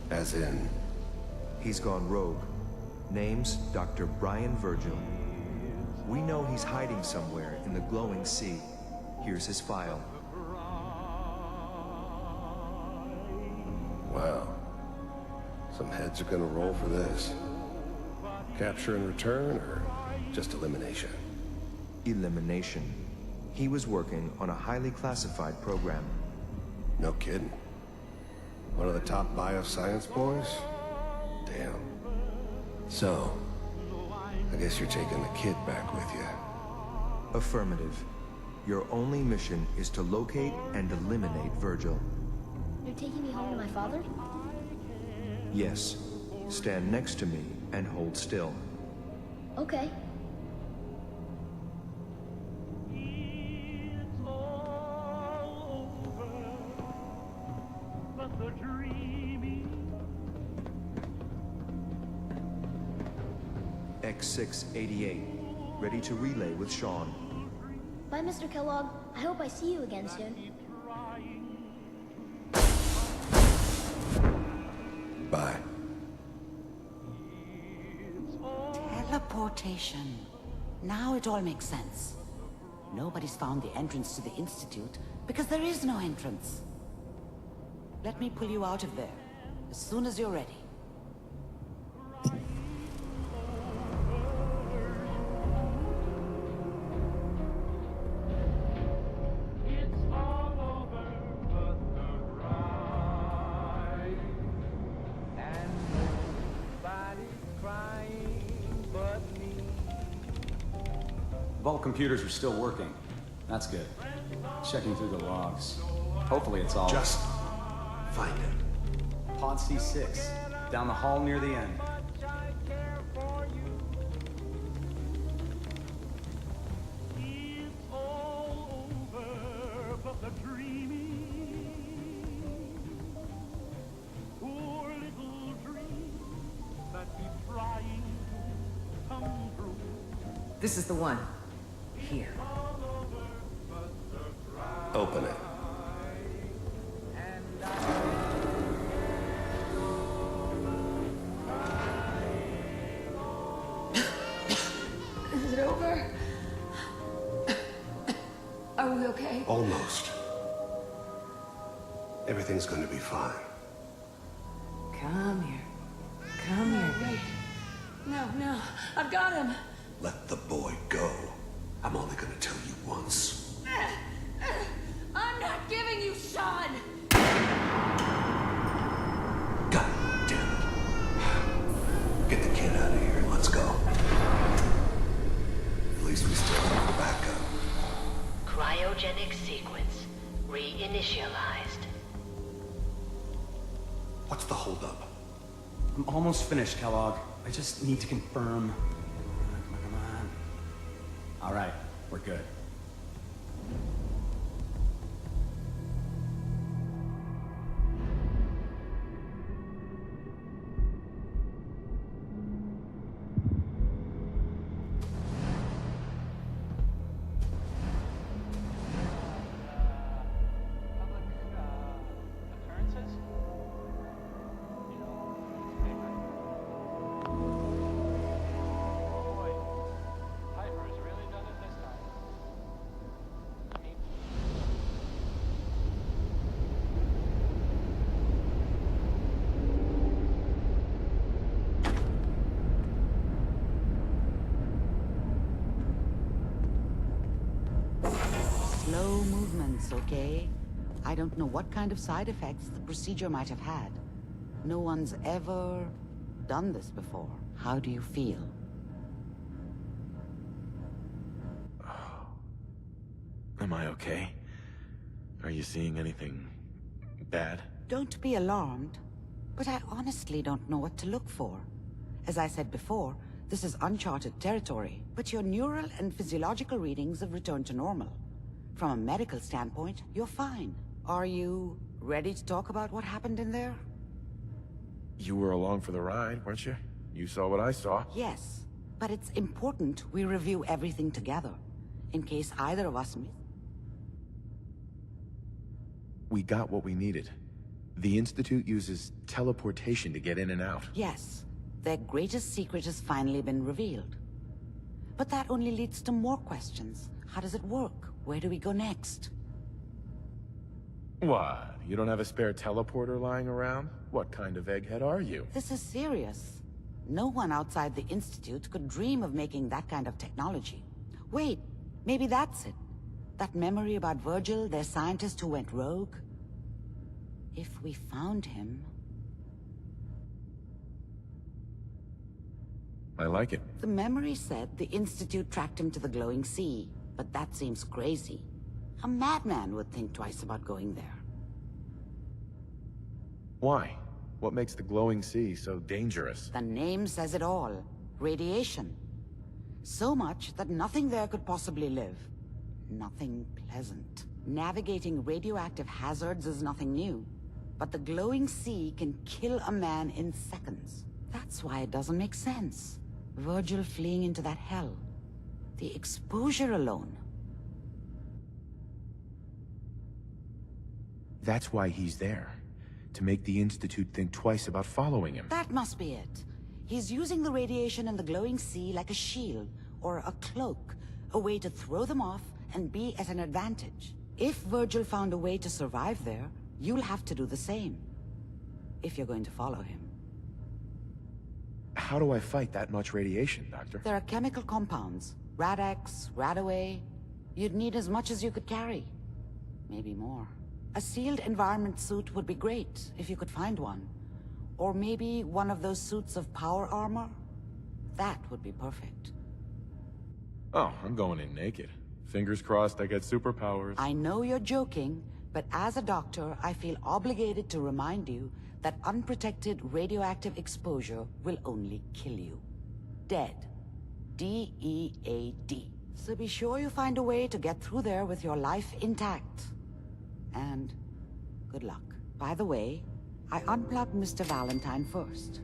As in?
He's gone rogue. Name's Dr. Brian Virgil. We know he's hiding somewhere in the glowing sea. Here's his file.
Wow. Some heads are gonna roll for this. Capture and return, or just elimination?
Elimination. He was working on a highly classified program.
No kidding. One of the top bioscience boys? Damn. So, I guess you're taking the kid back with you.
Affirmative. Your only mission is to locate and eliminate Virgil.
You're taking me home to my father?
Yes. Stand next to me and hold still.
Okay.
X688. Ready to relay with Sean.
Bye, Mr. Kellogg. I hope I see you again soon.
Bye.
Teleportation. Now it all makes sense. Nobody's found the entrance to the Institute because there is no entrance. Let me pull you out of there as soon as you're ready.
Vault computers are still working. That's good. Checking through the logs. Hopefully it's all...
Just find it.
Pod C6, down the hall near the end.
This is the one. Here.
Open it.
Is it over? Are we okay?
Almost. Everything's gonna be fine.
Come here. Come here, baby.
No, I've got him.
Let the boy go. I'm only gonna tell you once.
I'm not giving you Sean.
God damn it. Get the kid out of here and let's go. At least we still have the backup.
Cryogenic sequence reinitialized.
What's the holdup?
I'm almost finished, Kellogg. I just need to confirm. Come on. All right, we're good.
Slow movements, okay? I don't know what kind of side effects the procedure might have had. No one's ever done this before. How do you feel?
Am I okay? Are you seeing anything bad?
Don't be alarmed, but I honestly don't know what to look for. As I said before, this is uncharted territory, but your neural and physiological readings have returned to normal. From a medical standpoint, you're fine. Are you ready to talk about what happened in there?
You were along for the ride, weren't you? You saw what I saw.
Yes, but it's important we review everything together, in case either of us miss.
We got what we needed. The Institute uses teleportation to get in and out.
Yes, their greatest secret has finally been revealed. But that only leads to more questions. How does it work? Where do we go next?
What? You don't have a spare teleporter lying around? What kind of egghead are you?
This is serious. No one outside the Institute could dream of making that kind of technology. Wait, maybe that's it. That memory about Virgil, their scientist who went rogue? If we found him...
I like it.
The memory said the Institute tracked him to the glowing sea, but that seems crazy. A madman would think twice about going there.
Why? What makes the glowing sea so dangerous?
The name says it all. Radiation. So much that nothing there could possibly live. Nothing pleasant. Navigating radioactive hazards is nothing new. But the glowing sea can kill a man in seconds. That's why it doesn't make sense. Virgil fleeing into that hell. The exposure alone.
That's why he's there. To make the Institute think twice about following him.
That must be it. He's using the radiation in the glowing sea like a shield, or a cloak. A way to throw them off and be at an advantage. If Virgil found a way to survive there, you'll have to do the same. If you're going to follow him.
How do I fight that much radiation, Doctor?
There are chemical compounds. Rad-X, Radaway. You'd need as much as you could carry. Maybe more. A sealed environment suit would be great, if you could find one. Or maybe one of those suits of power armor? That would be perfect.
Oh, I'm going in naked. Fingers crossed I get superpowers.
I know you're joking, but as a doctor, I feel obligated to remind you that unprotected radioactive exposure will only kill you. Dead. D-E-A-D. So be sure you find a way to get through there with your life intact. And good luck. By the way, I unplugged Mr. Valentine first.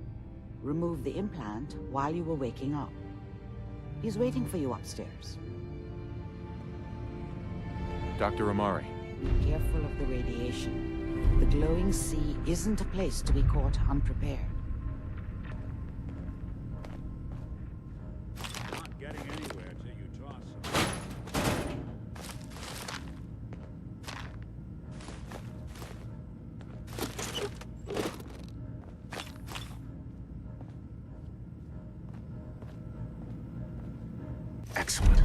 Removed the implant while you were waking up. He's waiting for you upstairs.
Dr. Amari.
Be careful of the radiation. The glowing sea isn't a place to be caught unprepared.
Not getting anywhere till you toss.
Excellent.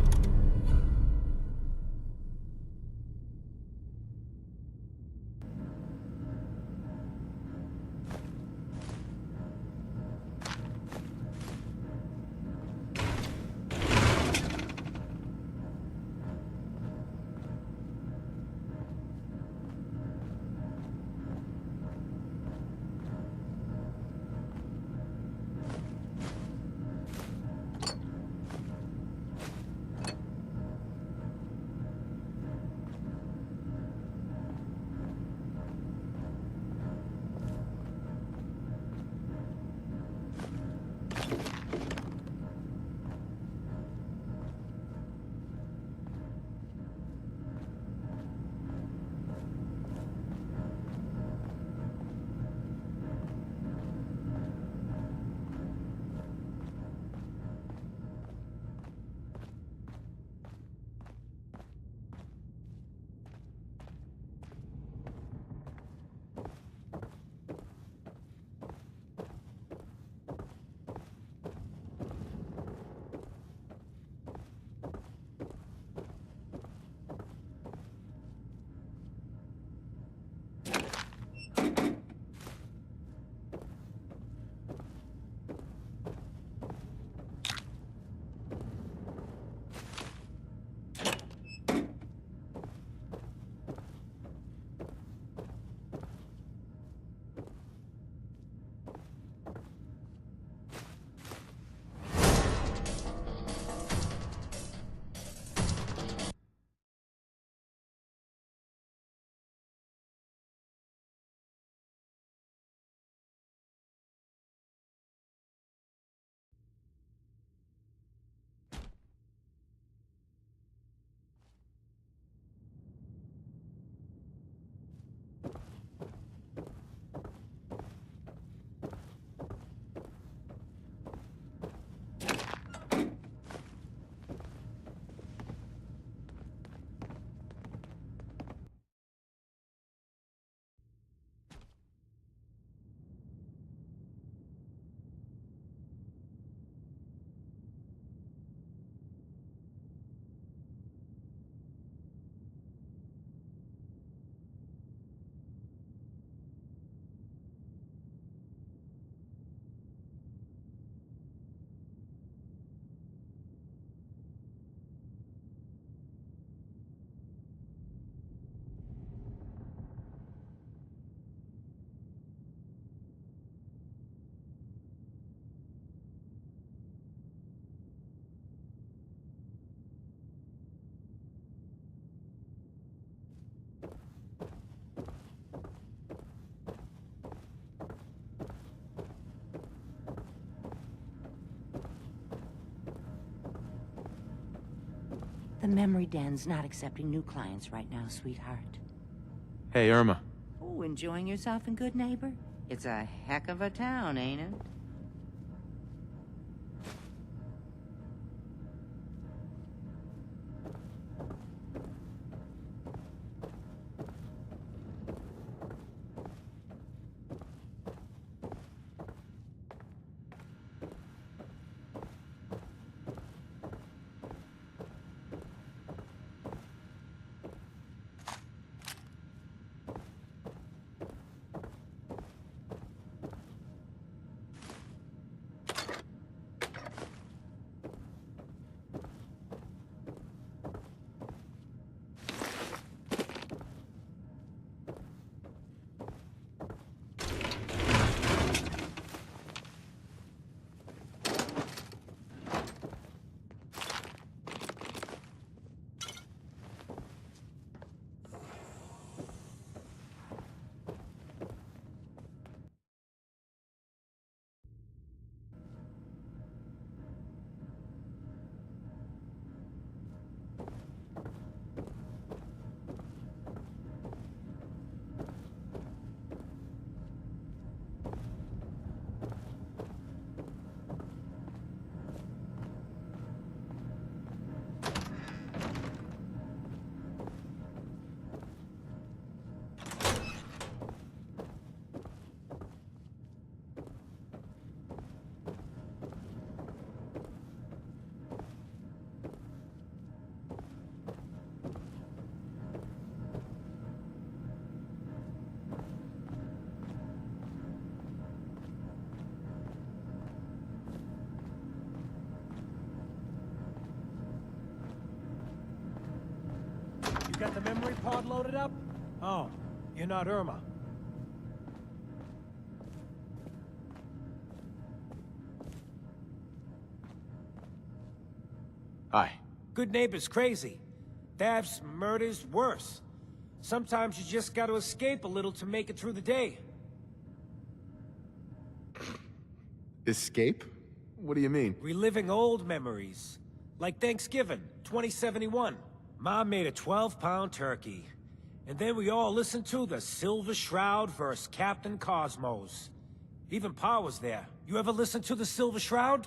The memory den's not accepting new clients right now, sweetheart.
Hey, Irma.
Oh, enjoying yourself in Good Neighbor? It's a heck of a town, ain't it?
You got the memory pod loaded up? Oh, you're not Irma.
Hi.
Good neighbor's crazy. Thefts, murders, worse. Sometimes you just gotta escape a little to make it through the day.
Escape? What do you mean?
Reliving old memories. Like Thanksgiving, 2071. Mom made a 12-pound turkey. And then we all listened to the Silver Shroud vs. Captain Cosmos. Even Pa was there. You ever listen to the Silver Shroud?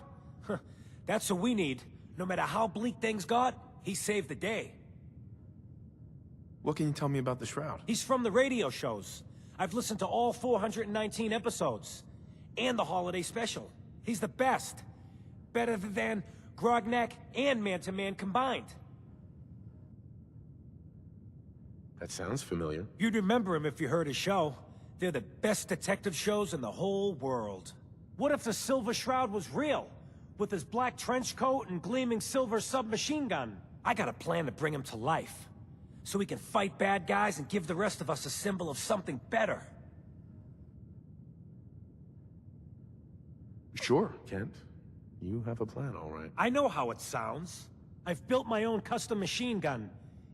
That's what we need. No matter how bleak things got, he saved the day.
What can you tell me about the Shroud?
He's from the radio shows. I've listened to all 419 episodes. And the holiday special. He's the best. Better than Grognak and Man-to-Man combined.
That sounds familiar.
You'd remember him if you heard his show. They're the best detective shows in the whole world. What if the Silver Shroud was real? With his black trench coat and gleaming silver submachine gun? I got a plan to bring him to life. So we can fight bad guys and give the rest of us a symbol of something better.
Sure, Kent. You have a plan, all right.
I know how it sounds. I've built my own custom machine gun.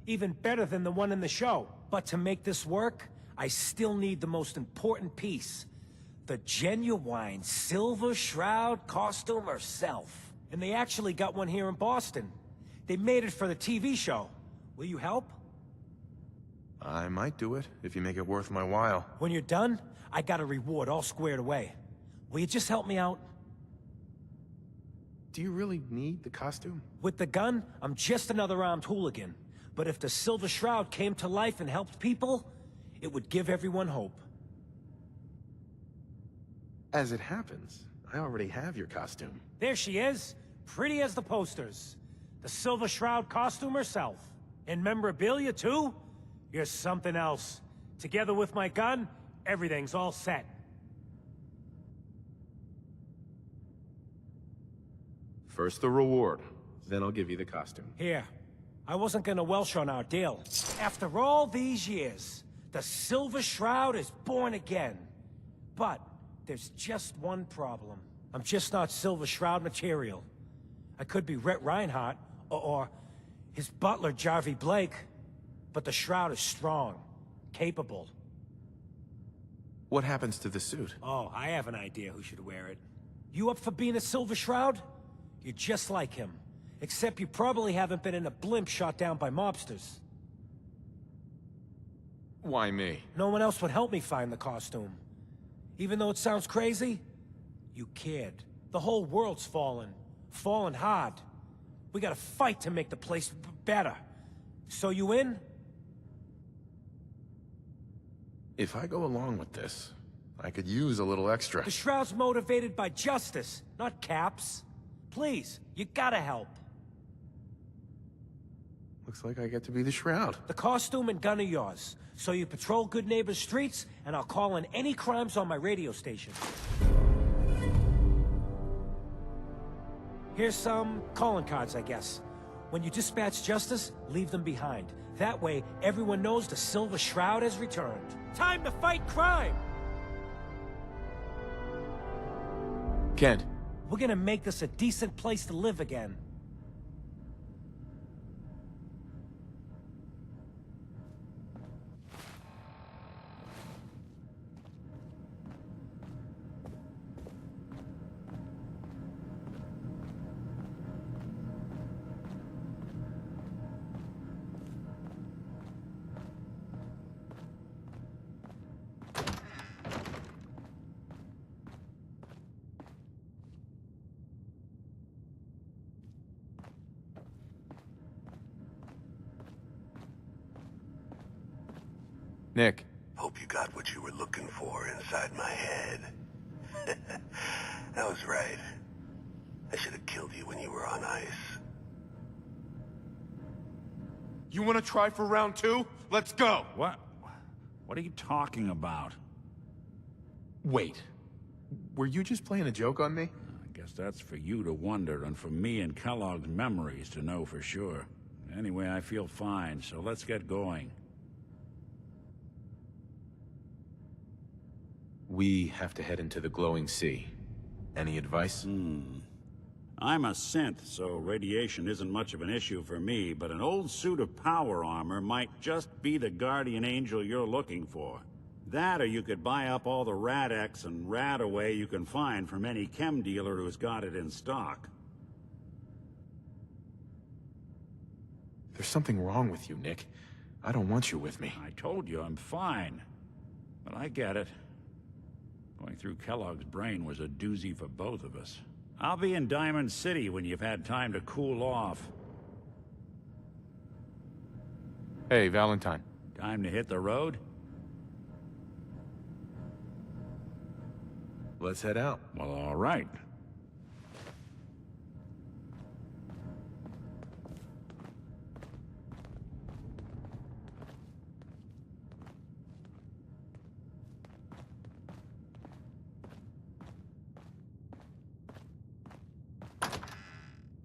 Even better than the one in the show. But to make this work, I still need the most important piece. The genuine Silver Shroud costume herself. And they actually got one here in Boston. They made it for the TV show. Will you help?
I might do it, if you make it worth my while.
When you're done, I got a reward all squared away. Will you just help me out?
Do you really need the costume?
With the gun, I'm just another armed hooligan. But if the Silver Shroud came to life and helped people, it would give everyone hope.
As it happens, I already have your costume.
There she is, pretty as the posters. The Silver Shroud costume herself. And memorabilia, too? You're something else. Together with my gun, everything's all set.
First the reward, then I'll give you the costume.
Here. I wasn't gonna welsh on our deal. After all these years, the Silver Shroud is born again. But there's just one problem. I'm just not Silver Shroud material. I could be Rhett Reinhardt, or his butler, Jarvie Blake. But the Shroud is strong, capable.
What happens to the suit?
Oh, I have an idea who should wear it. You up for being a Silver Shroud? You're just like him. Except you probably haven't been in a blimp shot down by mobsters.
Why me?
No one else would help me find the costume. Even though it sounds crazy, you cared. The whole world's fallen. Fallen hard. We gotta fight to make the place better. So you in?
If I go along with this, I could use a little extra.
The Shroud's motivated by justice, not caps. Please, you gotta help.
Looks like I get to be the Shroud.
The costume and gun are yours. So you patrol Good Neighbor's streets, and I'll call in any crimes on my radio station. Here's some calling cards, I guess. When you dispatch justice, leave them behind. That way, everyone knows the Silver Shroud has returned. Time to fight crime!
Kent.
We're gonna make this a decent place to live again.
Nick.
Hope you got what you were looking for inside my head. That was right. I should have killed you when you were on ice.
You want to try for round 2? Let's go!
What? What are you talking about?
Wait. Were you just playing a joke on me?
I guess that's for you to wonder and for me and Kellogg's memories to know for sure. Anyway, I feel fine, so let's get going.
We have to head into the glowing sea. Any advice?
I'm a synth, so radiation isn't much of an issue for me, but an old suit of power armor might just be the guardian angel you're looking for. That, or you could buy up all the Rad-X and Rad-Away you can find from any chem dealer who's got it in stock.
There's something wrong with you, Nick. I don't want you with me.
I told you I'm fine. But I get it. Going through Kellogg's brain was a doozy for both of us. I'll be in Diamond City when you've had time to cool off.
Hey, Valentine.
Time to hit the road?
Let's head out.
Well, all right.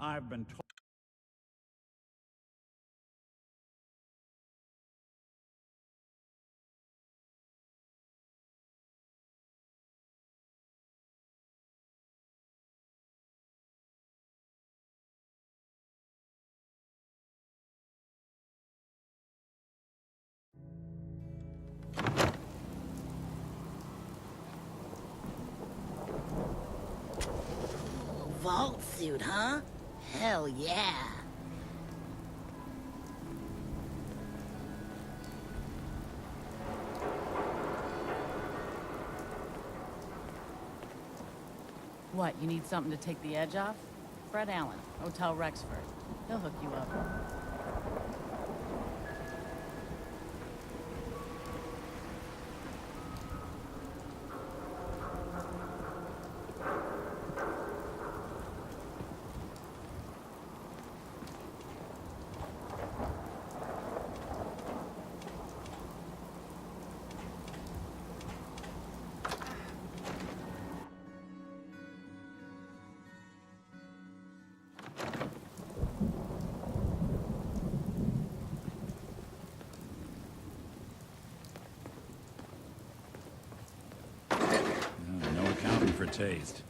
I've been told.
Vault suit, huh? Hell yeah.
What, you need something to take the edge off? Fred Allen, Hotel Rexford. He'll hook you up.
No accounting for taste.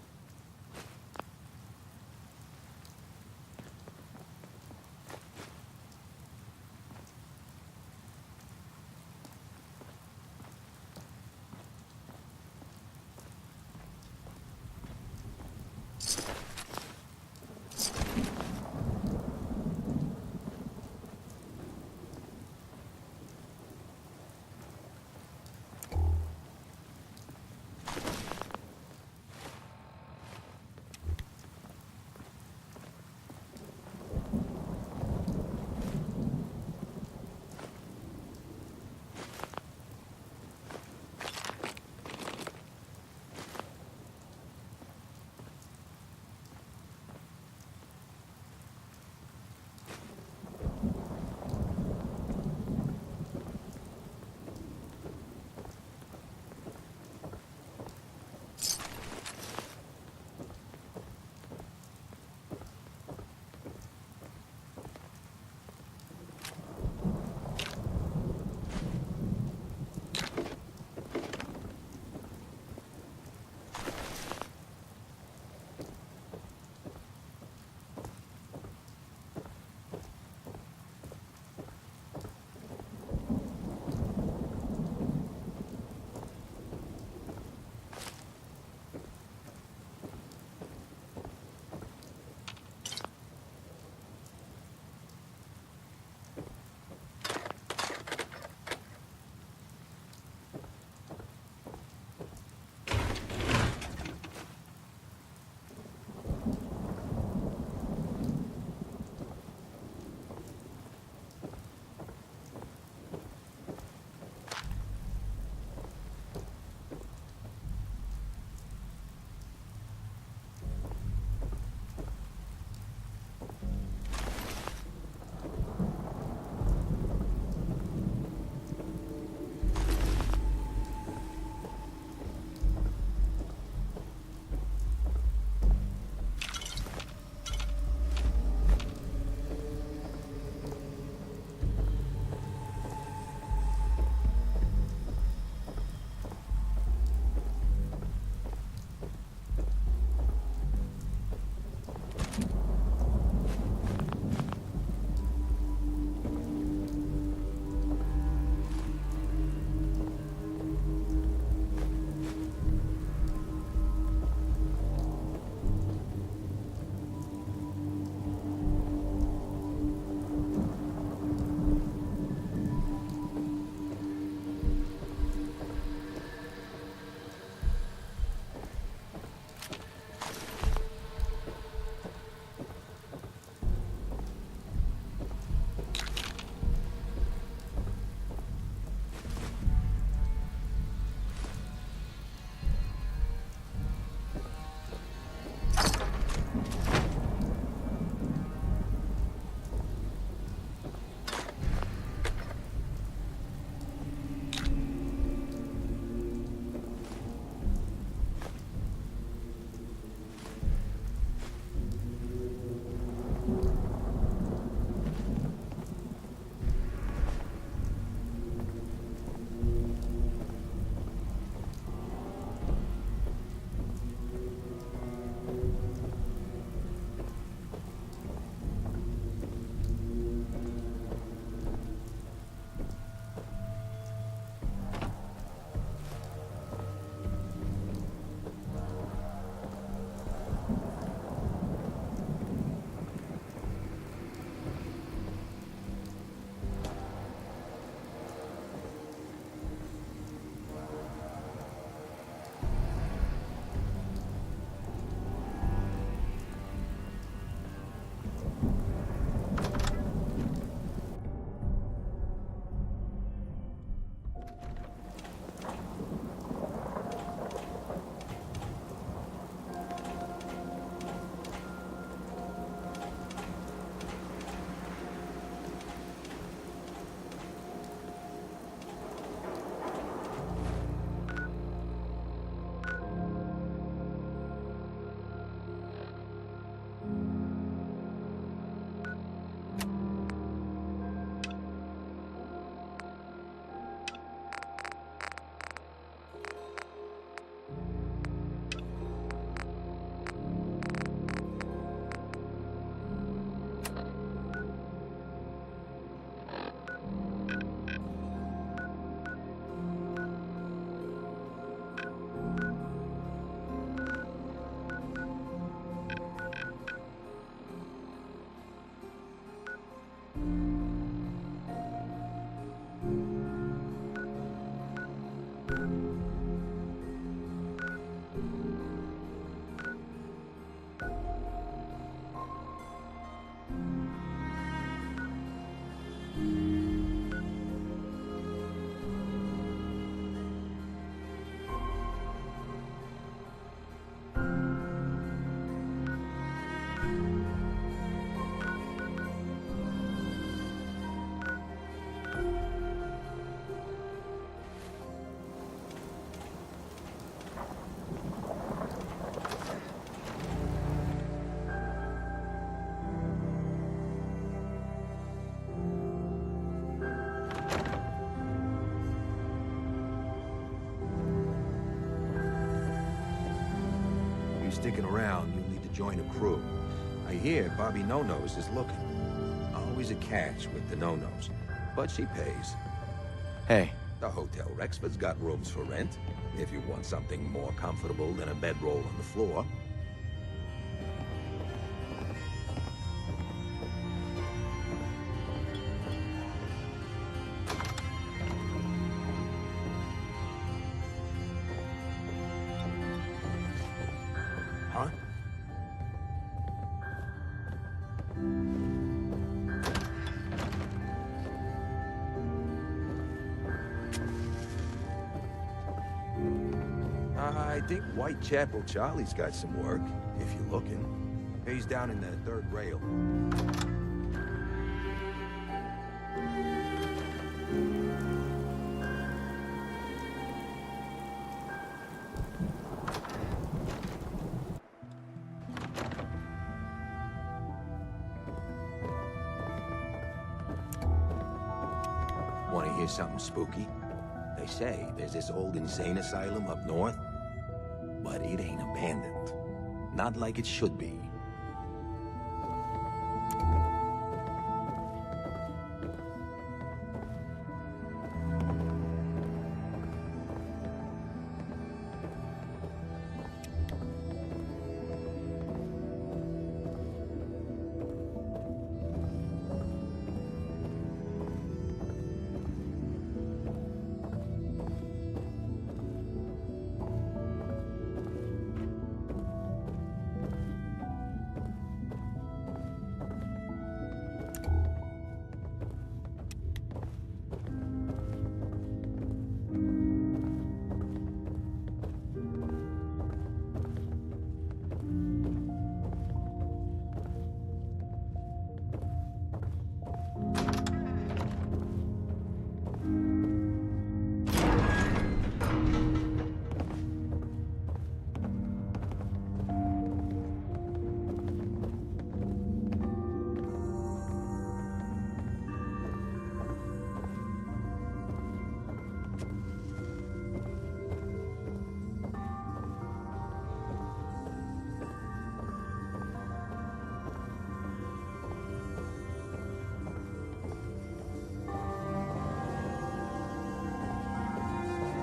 sticking around, you'll need to join a crew. I hear Bobby No-Nose is looking. Always a catch with the No-Nose, but she pays.
Hey.
The Hotel Rexford's got rooms for rent, if you want something more comfortable than a bedroll on the floor. Huh? I think Whitechapel Charlie's got some work, if you're looking. He's down in the third rail. Want to hear something spooky? They say there's this old insane asylum up north, but it ain't abandoned. Not like it should be.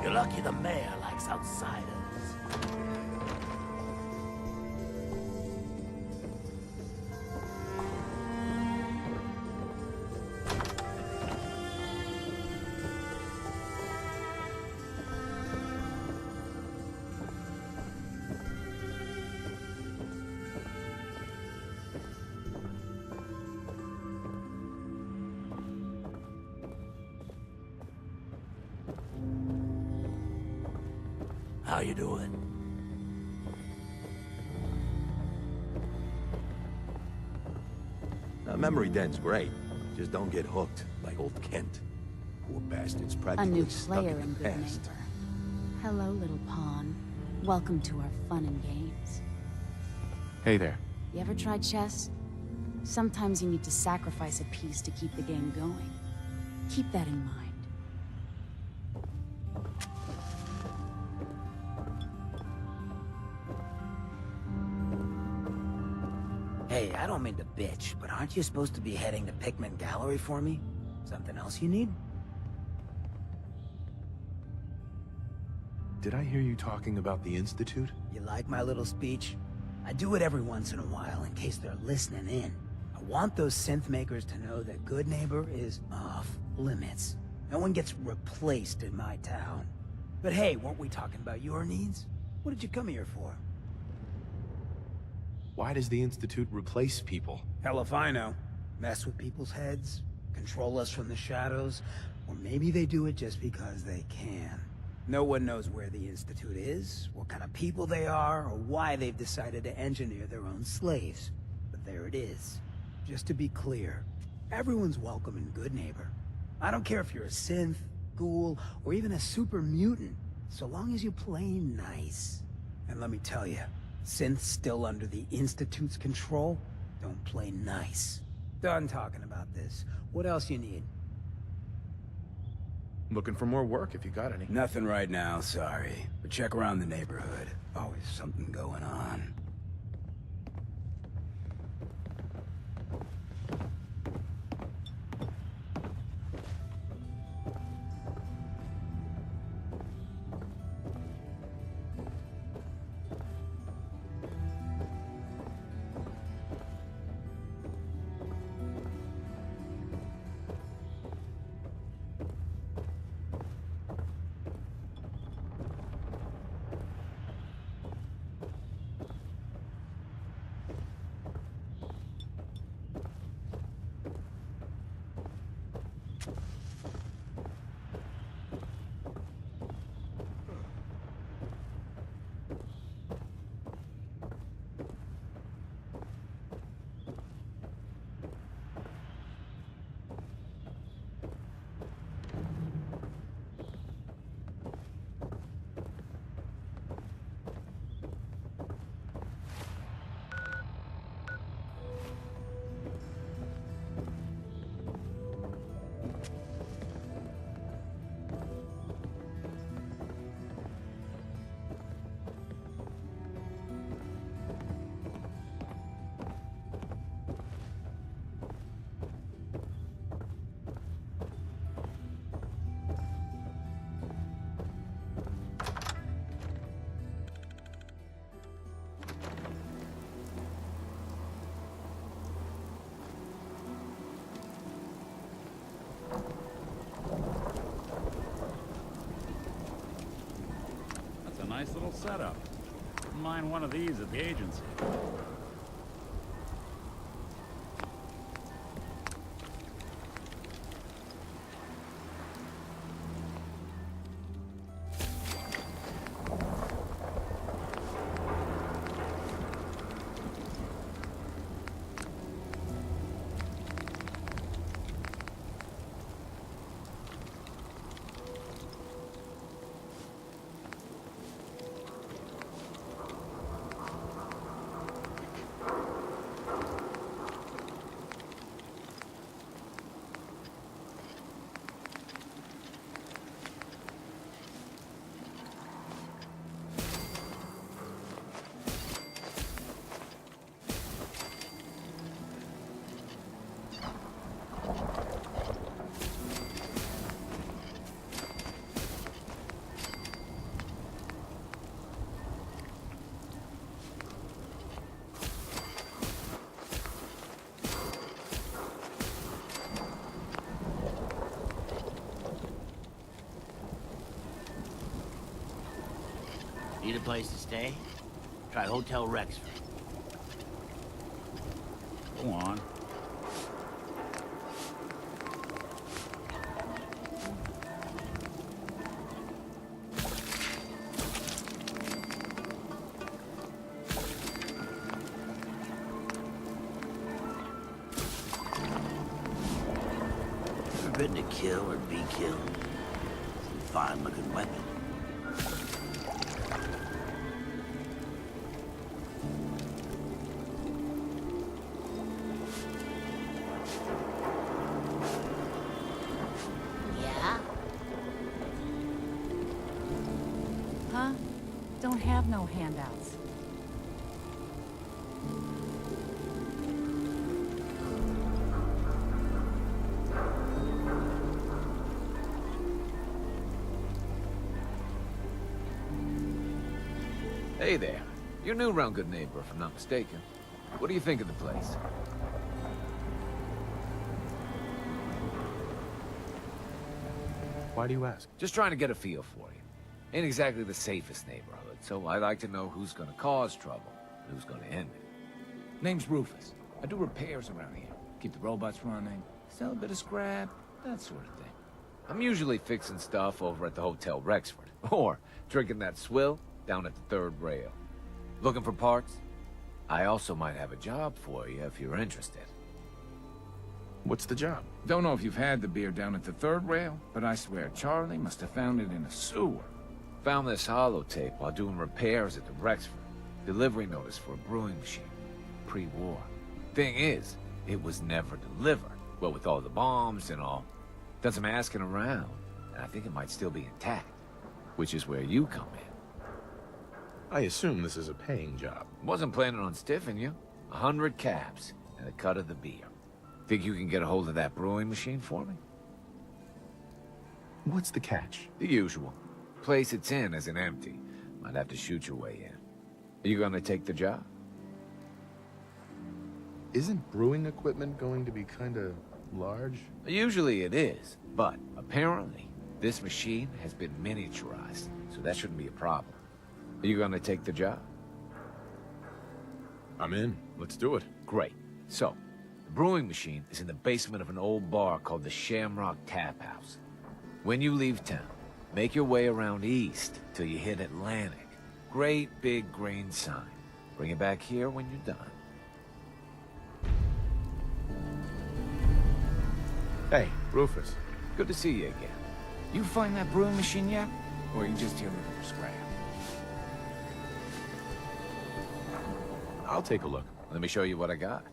You're lucky the mayor likes outsiders. How you doing?
Memory den's great. Just don't get hooked, like old Kent. Poor bastard's
A
practically
new
stuck
player
in
in
the
Good
past.
Neighbor. Hello, little pawn. Welcome to our fun and games.
Hey there.
You ever tried chess? Sometimes you need to sacrifice a piece to keep the game going. Keep that in mind.
Hey, I don't mean to bitch, but aren't you supposed to be heading to Pickman Gallery for me? Something else you need?
Did I hear you talking about the Institute?
You like my little speech? I do it every once in a while in case they're listening in. I want those synth makers to know that Good Neighbor is off limits. No one gets replaced in my town. But hey, weren't we talking about your needs? What did you come here for?
Why does the Institute replace people?
Hell if I know. Mess with people's heads, control us from the shadows, or maybe they do it just because they can. No one knows where the Institute is, what kind of people they are, or why they've decided to engineer their own slaves. But there it is. Just to be clear, everyone's welcome in Good Neighbor. I don't care if you're a synth, ghoul, or even a super mutant, so long as you play nice. And let me tell you, synths still under the Institute's control don't play nice. Done talking about this. What else you need?
Looking for more work if you got any.
Nothing right now, sorry. But check around the neighborhood. Always something going on.
setup. Wouldn't mind one of these at the agency.
Need a place to stay? Try Hotel Rexford.
Go on.
Forbidden to kill or be killed. Some fine-looking weapon.
Huh? Don't have no handouts.
Hey there. You're new around Good Neighbor, if I'm not mistaken. What do you think of the place?
Why do you ask?
Just trying to get a feel for you. Ain't exactly the safest neighborhood, so I like to know who's gonna cause trouble and who's gonna end it. Name's Rufus. I do repairs around here. Keep the robots running, sell a bit of scrap, that sort of thing. I'm usually fixing stuff over at the Hotel Rexford, or drinking that swill down at the third rail. Looking for parts? I also might have a job for you if you're interested.
What's the job?
Don't know if you've had the beer down at the third rail, but I swear Charlie must have found it in a sewer.
Found this holotape while doing repairs at the Rexford. Delivery notice for a brewing machine. Pre-war. Thing is, it was never delivered. Well, with all the bombs and all. Done some asking around, and I think it might still be intact. Which is where you come in.
I assume this is a paying job.
Wasn't planning on stiffing you. 100 caps and a cut of the beer. Think you can get a hold of that brewing machine for me?
What's the catch?
The usual. Place it's in isn't empty. Might have to shoot your way in. Are you gonna take the job?
Isn't brewing equipment going to be kinda large?
Usually it is, but apparently this machine has been miniaturized, so that shouldn't be a problem. Are you gonna take the job?
I'm in. Let's do it.
Great. So, the brewing machine is in the basement of an old bar called the Shamrock Tap House. When you leave town, make your way around east till you hit Atlantic. Great big green sign. Bring it back here when you're done.
Hey, Rufus.
Good to see you again. You find that brewing machine yet? Or are you just here looking for scrap?
I'll take a look.
Let me show you what I got.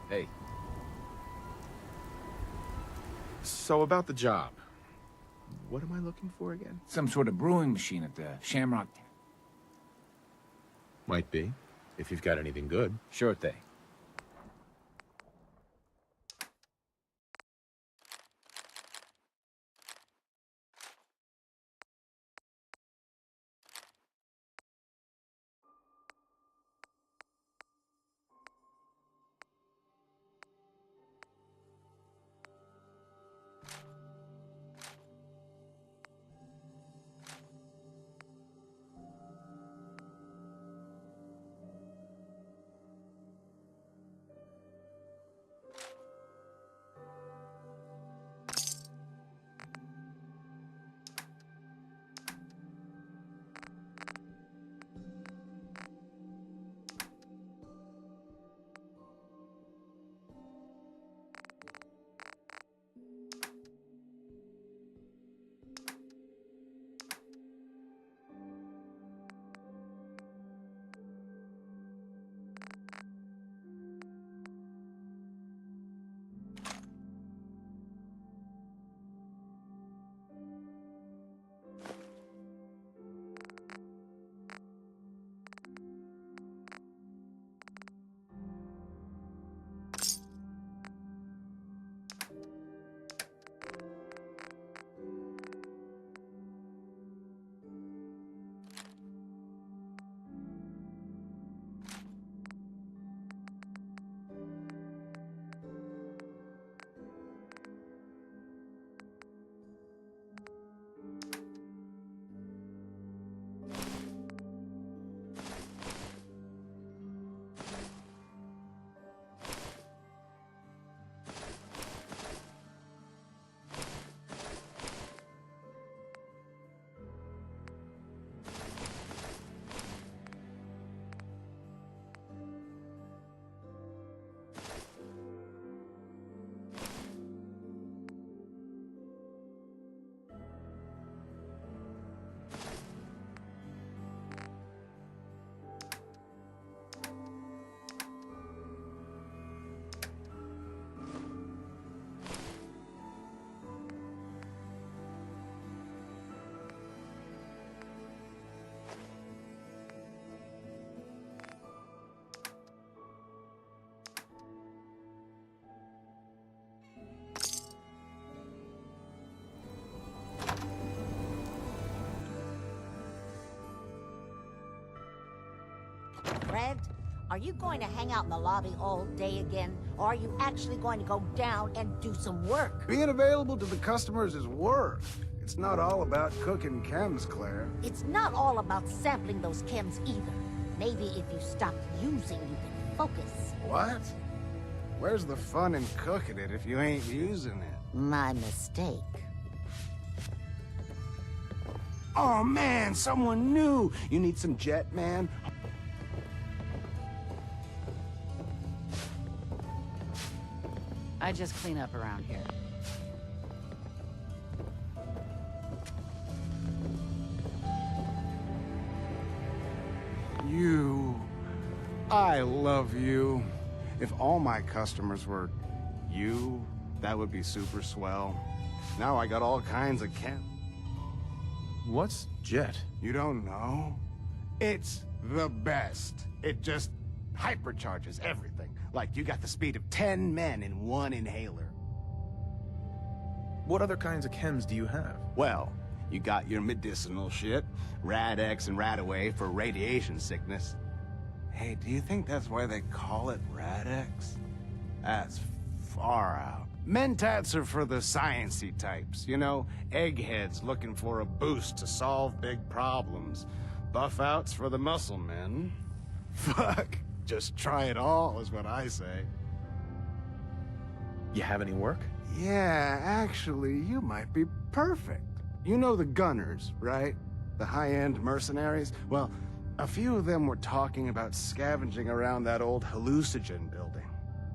Hey.
So about the job. What am I looking for again?
Some sort of brewing machine at the Shamrock.
Might be, if you've got anything good.
Sure thing.
Fred, are you going to hang out in the lobby all day again? Or are you actually going to go down and do some work?
Being available to the customers is work. It's not all about cooking chems, Claire.
It's not all about sampling those chems either. Maybe if you stopped using, you can focus.
What? Where's the fun in cooking it if you ain't using it?
My mistake.
Oh man, someone new! You need some jet, man?
I just clean up around here.
I love you. If all my customers were you, that would be super swell. Now I got all kinds of chem.
What's jet?
You don't know? It's the best. It just hypercharges everything. Like you got the speed of 10 men in one inhaler.
What other kinds of chems do you have?
Well, you got your medicinal shit, Rad-X and Rad-Away for radiation sickness. Hey, do you think that's why they call it Rad-X? That's far out. Mentats are for the science-y types, you know? Eggheads looking for a boost to solve big problems. Buff-outs for the muscle men. Fuck, just try it all is what I say.
You have any work?
Yeah, actually, you might be perfect. You know the gunners, right? The high-end mercenaries? Well, a few of them were talking about scavenging around that old hallucinogen building.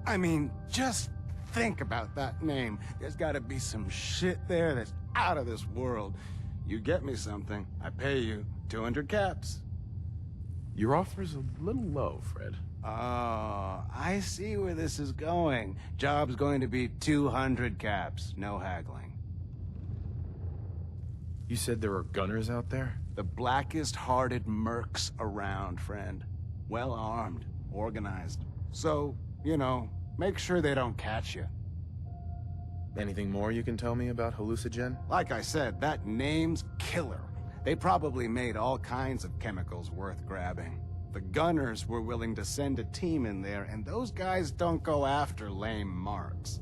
I mean, just think about that name. There's gotta be some shit there that's out of this world. You get me something, I pay you 200 caps.
Your offer's a little low, Fred.
Oh, I see where this is going. Job's going to be 200 caps, no haggling.
You said there were gunners out there?
The blackest-hearted mercs around, friend. Well-armed, organized. So, you know, make sure they don't catch you.
Anything more you can tell me about hallucinogen?
Like I said, that name's killer. They probably made all kinds of chemicals worth grabbing. The gunners were willing to send a team in there, and those guys don't go after lame marks.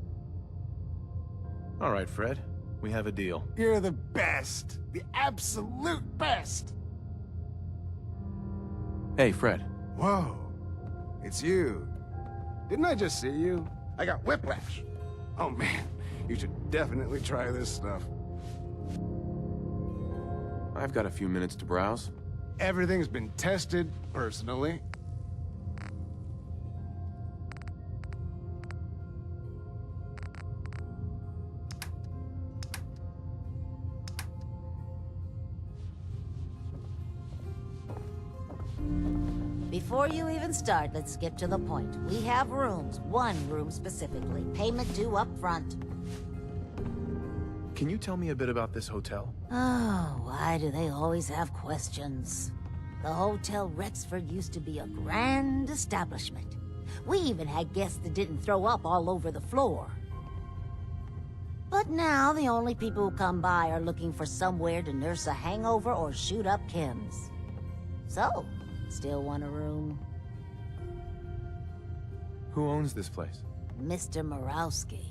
All right, Fred. We have a deal.
You're the best. The absolute best.
Hey, Fred.
Whoa. It's you. Didn't I just see you? I got whiplash. Oh, man. You should definitely try this stuff.
I've got a few minutes to browse.
Everything's been tested, personally.
Before you even start, let's skip to the point. We have rooms, one room specifically. Payment due up front.
Can you tell me a bit about this hotel?
Oh, why do they always have questions? The Hotel Rexford used to be a grand establishment. We even had guests that didn't throw up all over the floor. But now the only people who come by are looking for somewhere to nurse a hangover or shoot up chems. So, still want a room?
Who owns this place?
Mr. Morowski.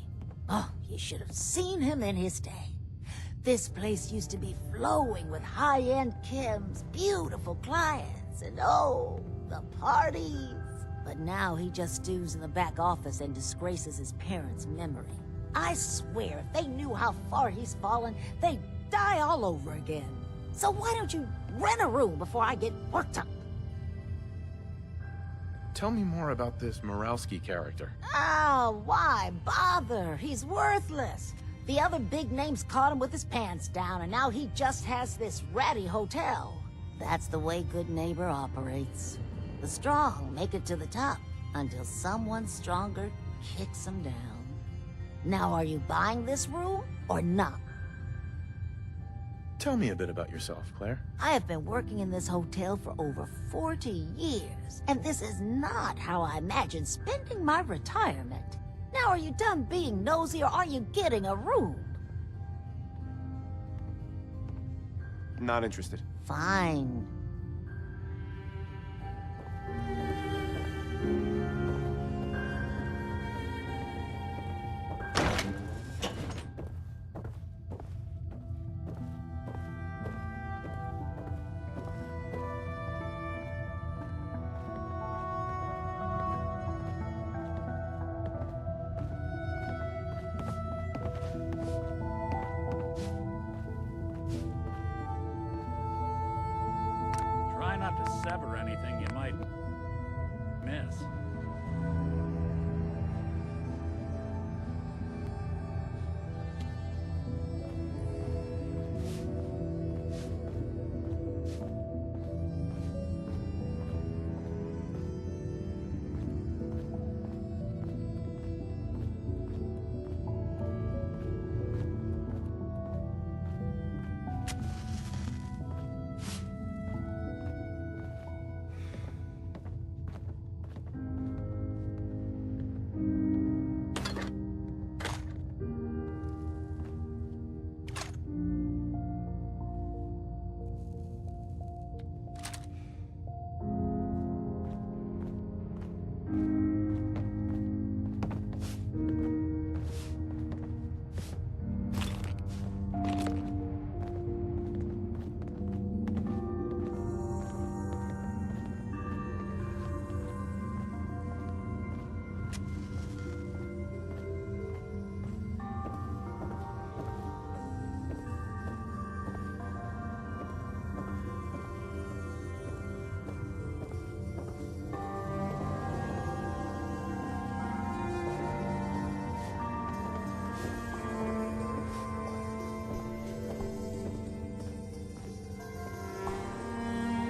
Oh, you should have seen him in his day. This place used to be flowing with high-end chems, beautiful clients, and oh, the parties. But now he just stews in the back office and disgraces his parents' memory. I swear, if they knew how far he's fallen, they'd die all over again. So why don't you rent a room before I get worked up?
Tell me more about this Morowski character.
Oh, why bother? He's worthless. The other big names caught him with his pants down, and now he just has this ratty hotel. That's the way good neighbor operates. The strong make it to the top, until someone stronger kicks them down. Now, are you buying this room, or not?
Tell me a bit about yourself, Claire.
I have been working in this hotel for over 40 years, and this is not how I imagined spending my retirement. Now, are you done being nosy, or are you getting a room?
Not interested.
Fine.
Try not to sever anything you might miss.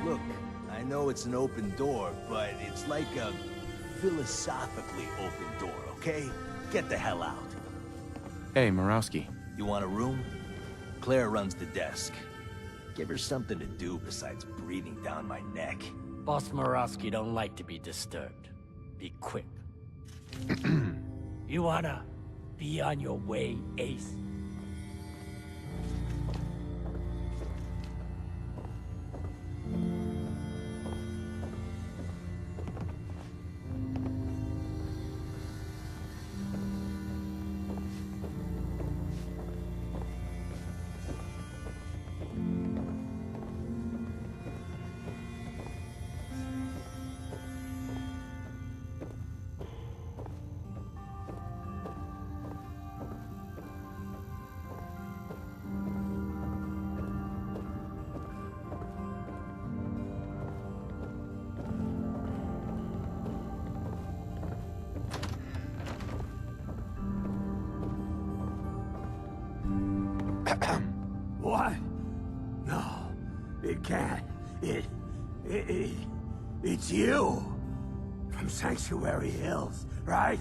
Look, I know it's an open door, but it's like a
philosophically open door, okay? Get the hell out.
Hey, Murawski.
You want a room? Claire runs the desk. Give her something to do besides breathing down my neck.
Boss Murawski don't like to be disturbed. Be quick. You wanna be on your way, Ace?
What? No, it can't. It's you. From Sanctuary Hills, right?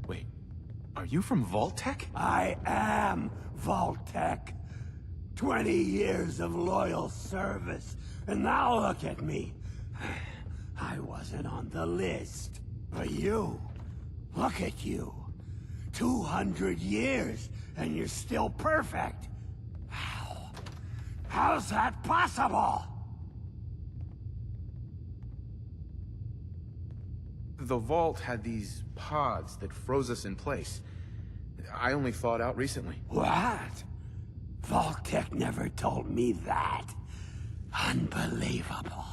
Wait, are you from Vault-Tec?
I am Vault-Tec. 20 years of loyal service, and now look at me. I wasn't on the list. But you, look at you. 200 years, and you're still perfect. How's that possible?
The vault had these pods that froze us in place. I only thawed out recently.
What? Vault-Tec never told me that. Unbelievable.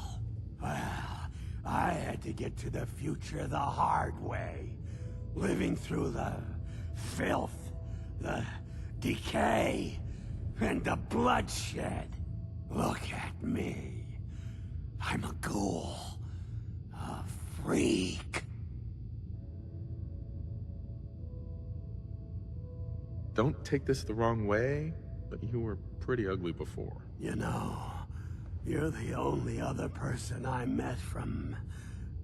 Well, I had to get to the future the hard way. Living through the filth, the decay, and the bloodshed. Look at me. I'm a ghoul. A freak.
Don't take this the wrong way, but you were pretty ugly before.
You know, you're the only other person I met from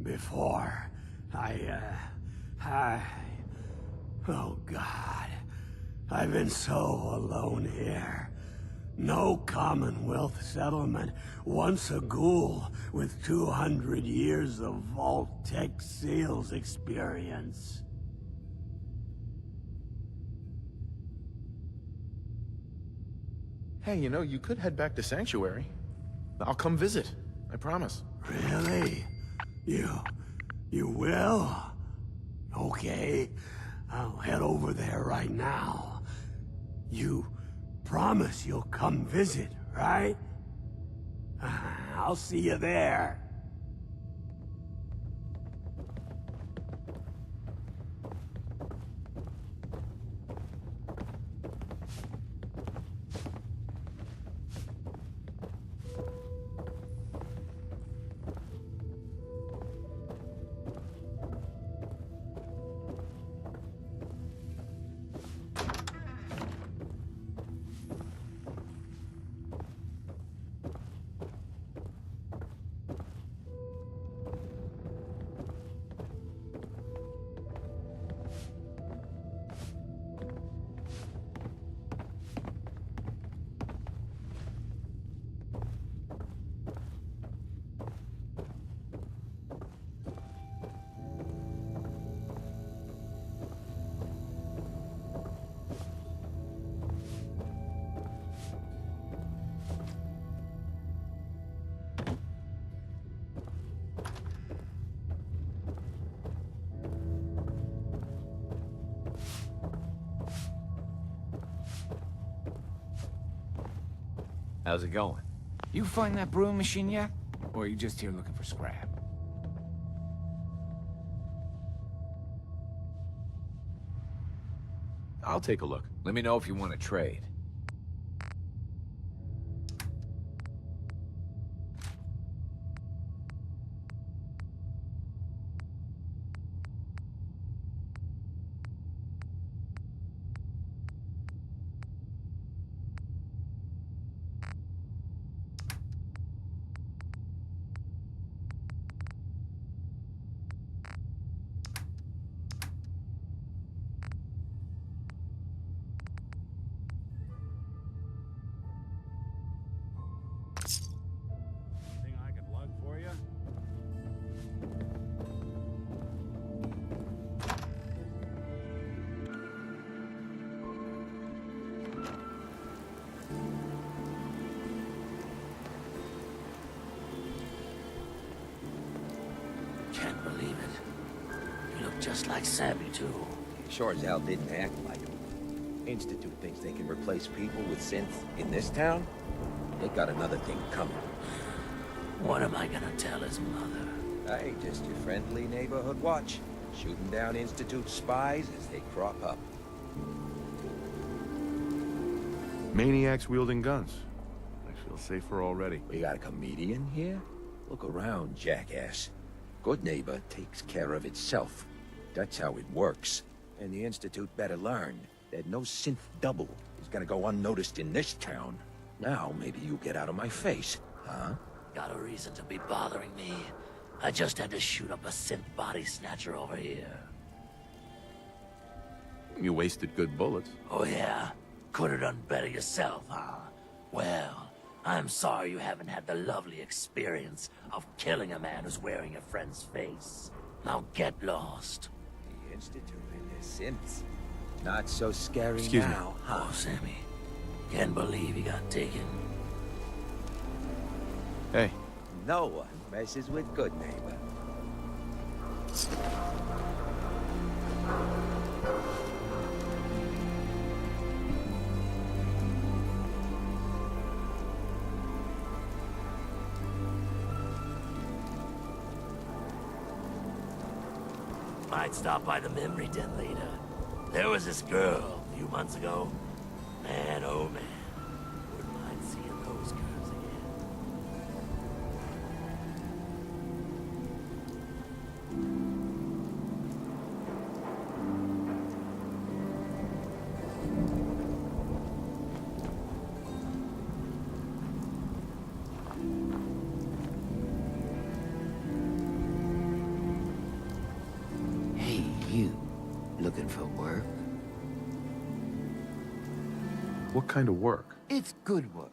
before. Oh God. I've been so alone here. No Commonwealth settlement, once a ghoul with 200 years of Vault-Tec sales experience.
Hey, you know, you could head back to Sanctuary. I'll come visit, I promise.
Really? You will? Okay, I'll head over there right now. You promise you'll come visit, right? I'll see you there.
How's it going? You find that brewing machine yet? Or are you just here looking for scrap?
I'll take a look.
Let me know if you want to trade.
Just like Sammy, too.
Sure as hell didn't act like him. Institute thinks they can replace people with synths in this town? They got another thing coming.
What am I gonna tell his mother?
Hey, just your friendly neighborhood watch. Shooting down Institute spies as they crop up.
Maniacs wielding guns. I feel safer already.
We got a comedian here? Look around, jackass. Good neighbor takes care of itself. That's how it works. And the Institute better learn that no synth double is gonna go unnoticed in this town. Now, maybe you get out of my face, huh?
Got a reason to be bothering me. I just had to shoot up a synth body snatcher over here.
You wasted good bullets.
Oh yeah? Could have done better yourself, huh? Well, I'm sorry you haven't had the lovely experience of killing a man who's wearing a friend's face. Now get lost.
The Institute and their synths. Not so scary
Excuse me.
now, huh?
Oh, Sammy. Can't believe he got taken.
Hey.
No one messes with good neighbor.
Might stop by the memory den later. There was this girl a few months ago. Man, oh man. Wouldn't mind seeing those curves again.
Hey, you. Looking for work?
What kind of work?
It's good work.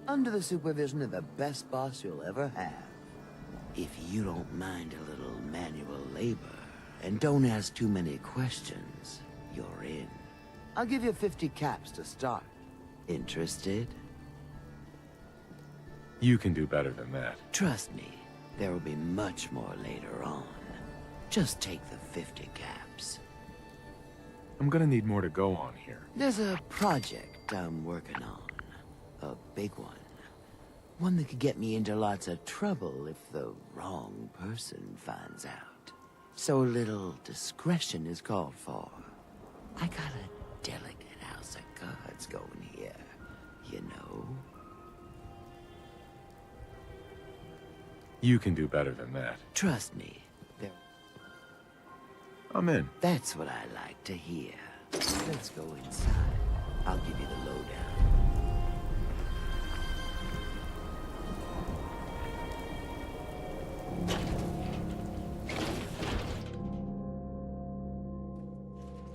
Under the supervision of the best boss you'll ever have. If you don't mind a little manual labor, and don't ask too many questions, you're in. I'll give you 50 caps to start. Interested?
You can do better than that.
Trust me, there will be much more later on. Just take the 50 caps.
I'm gonna need more to go on here.
There's a project I'm working on. A big one. One that could get me into lots of trouble if the wrong person finds out. So a little discretion is called for. I got a delicate house of cards going here, you know?
You can do better than that.
Trust me, there...
I'm in.
That's what I like to hear. Let's go inside. I'll give you the lowdown.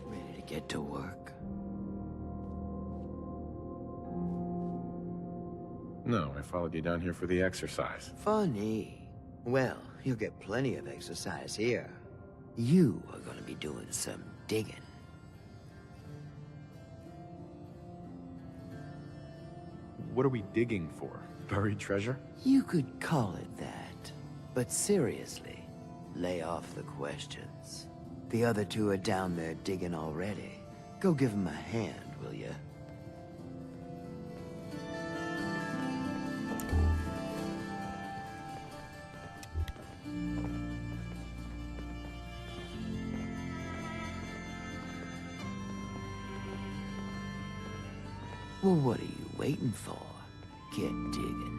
Ready to get to work?
No, I followed you down here for the exercise.
Funny. Well, you'll get plenty of exercise here. You are gonna be doing some digging.
What are we digging for? Buried treasure?
You could call it that. But seriously, lay off the questions. The other two are down there digging already. Go give them a hand, will ya? Well, what are you waiting for? Get digging.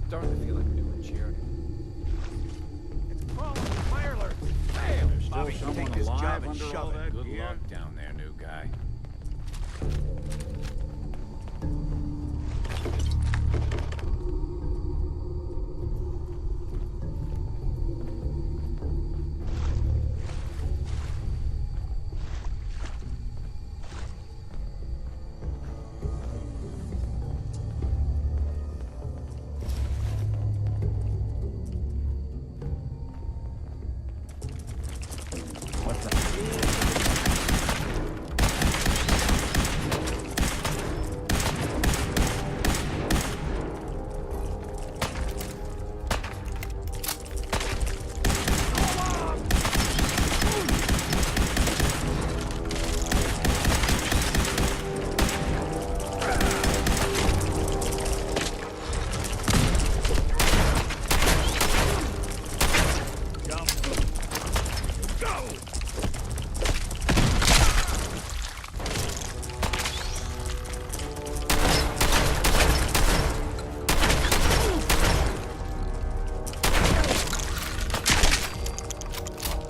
Starting to feel like we're doing charity. It's crawling with fire alert. Bam!
There's still
Bobby,
someone
take this
alive
job and
under
shove
all
it.
that
Good
gear?
luck down there, new guy.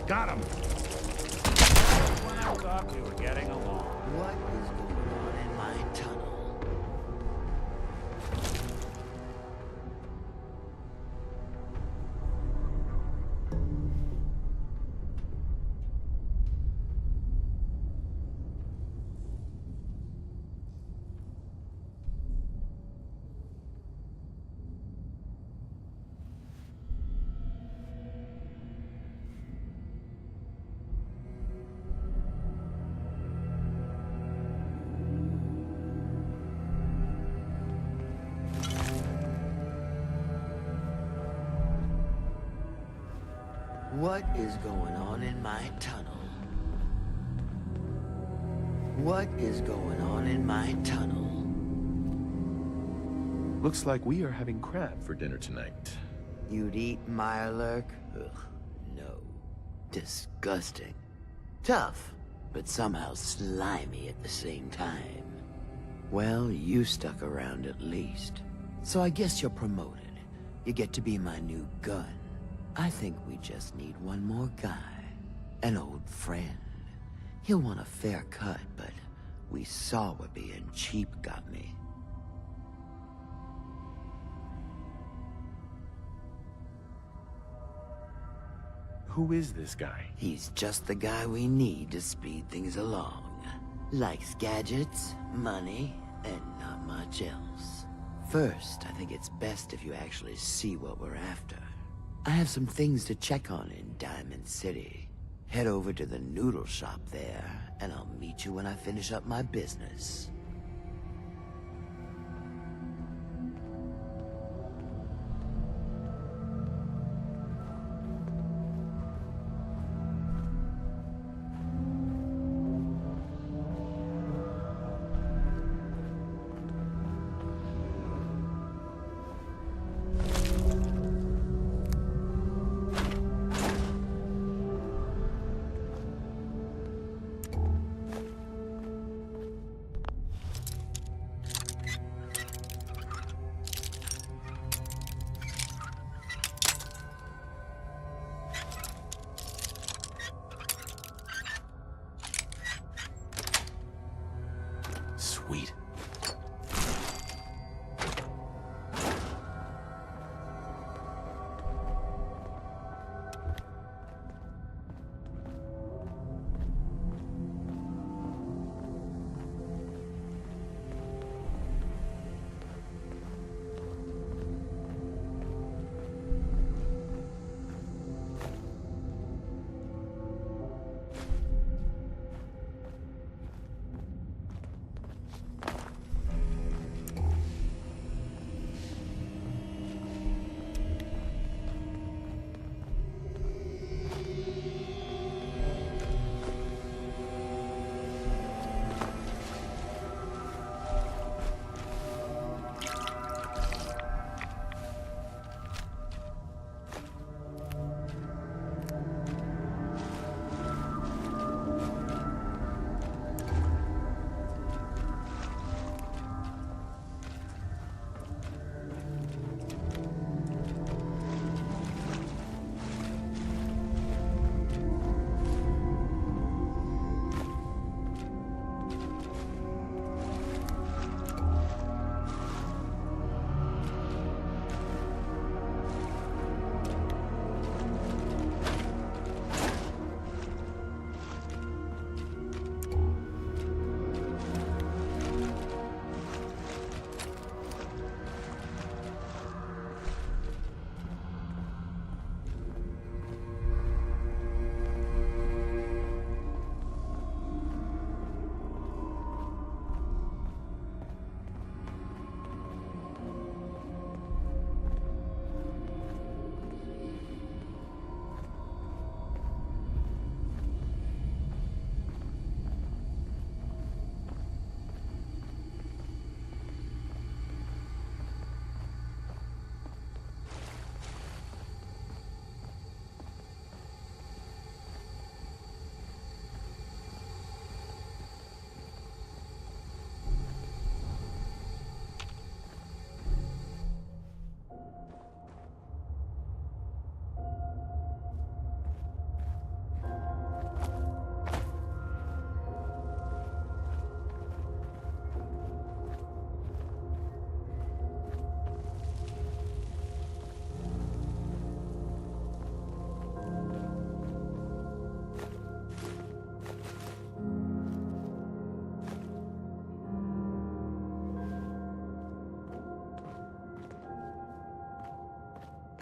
Got him! When I thought we were getting along.
What is going on in my tunnel? What is going on in my tunnel? What is going on in my tunnel?
Looks like we are having crab for dinner tonight.
You'd eat Mirelurk? Ugh, no. Disgusting. Tough, but somehow slimy at the same time. Well, you stuck around at least. So I guess you're promoted. You get to be my new gun. I think we just need one more guy. An old friend. He'll want a fair cut, but we saw what being cheap got me.
Who is this guy?
He's just the guy we need to speed things along. Likes gadgets, money, and not much else. First, I think it's best if you actually see what we're after. I have some things to check on in Diamond City. Head over to the noodle shop there, and I'll meet you when I finish up my business.
Sweet.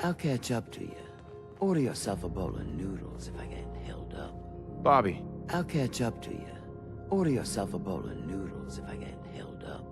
I'll catch up to you. Order yourself a bowl of noodles if I get held up.
Bobby.
I'll catch up to you. Order yourself a bowl of noodles if I get held up.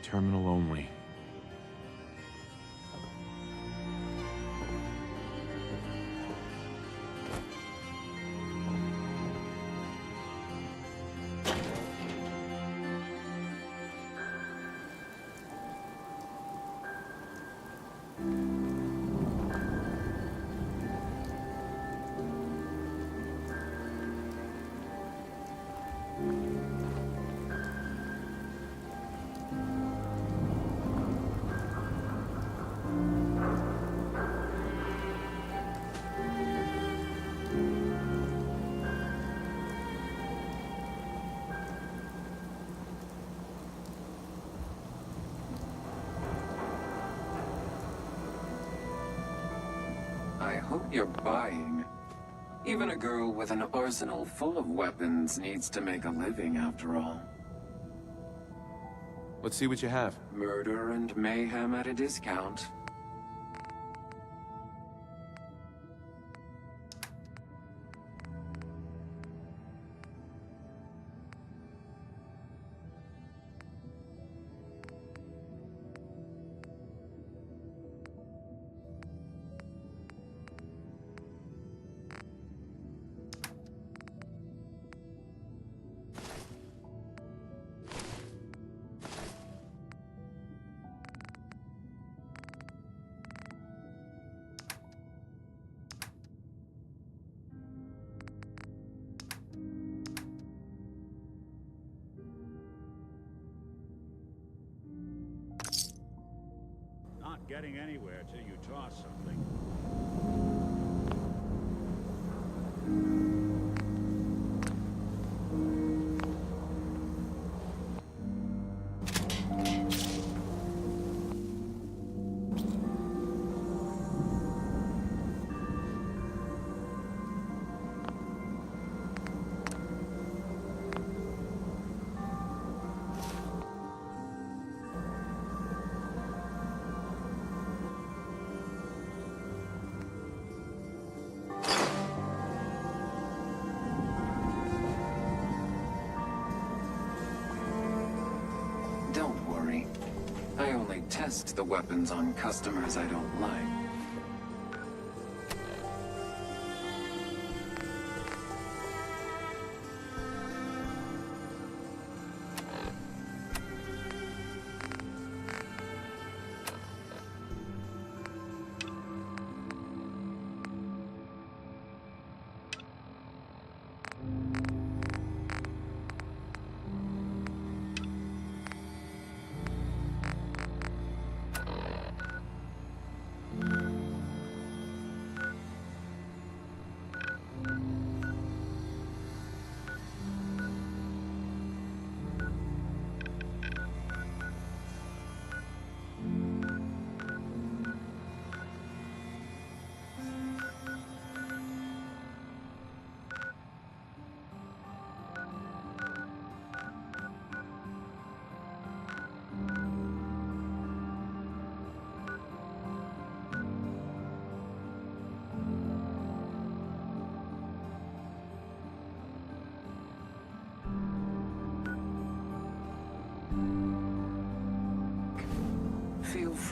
Terminal only.
I hope you're buying. Even a girl with an arsenal full of weapons needs to make a living, after all.
Let's see what you have.
Murder and mayhem at a discount.
Not getting anywhere till you toss something.
Don't worry. I only test the weapons on customers I don't like.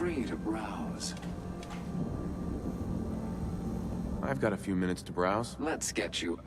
free to browse.
I've got a few minutes to browse.
Let's get you...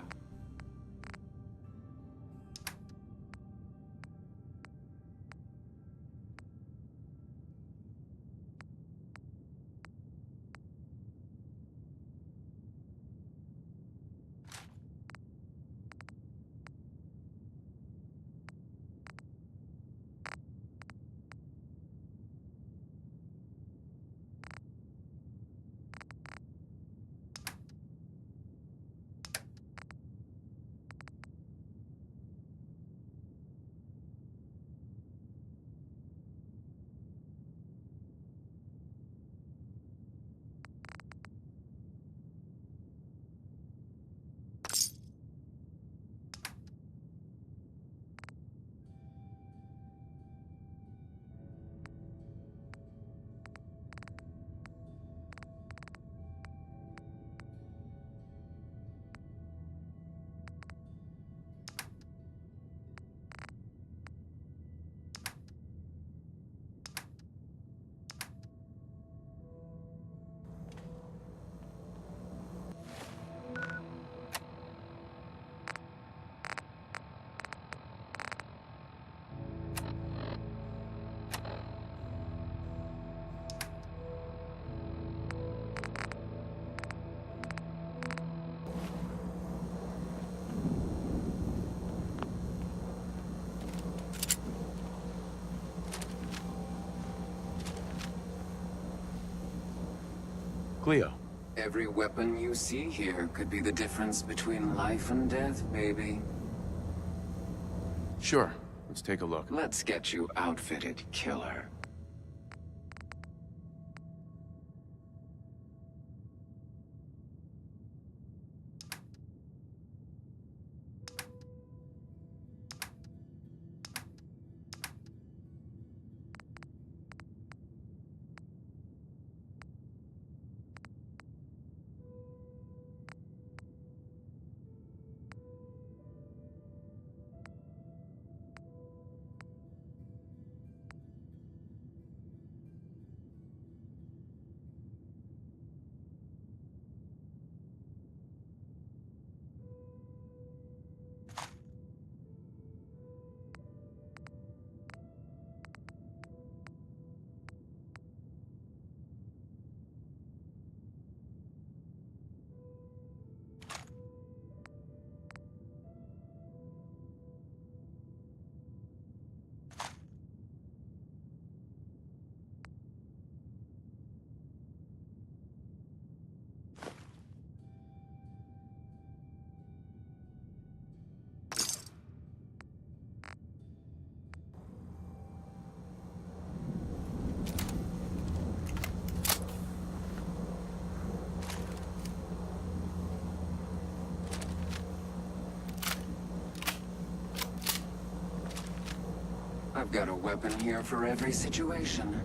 Cleo.
Every weapon you see here could be the difference between life and death, baby.
Sure. Let's take a look.
Let's get you outfitted, killer. I've got a weapon here for every situation.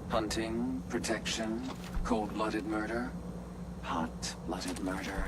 Hunting, protection, cold-blooded murder, hot-blooded murder.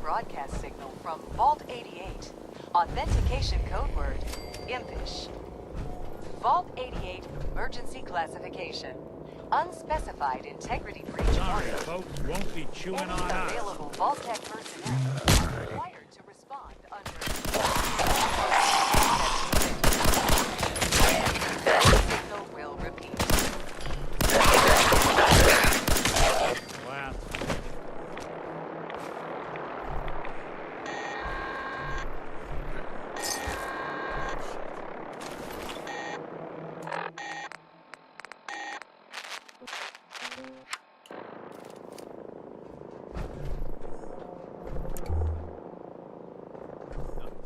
broadcast signal from Vault 88. Authentication code word, impish. Vault 88 emergency classification. Unspecified integrity breach.
Sorry, folks, won't be chewing on us.
Available Vault Tech personnel are required to respond under signal will repeat.
Wow.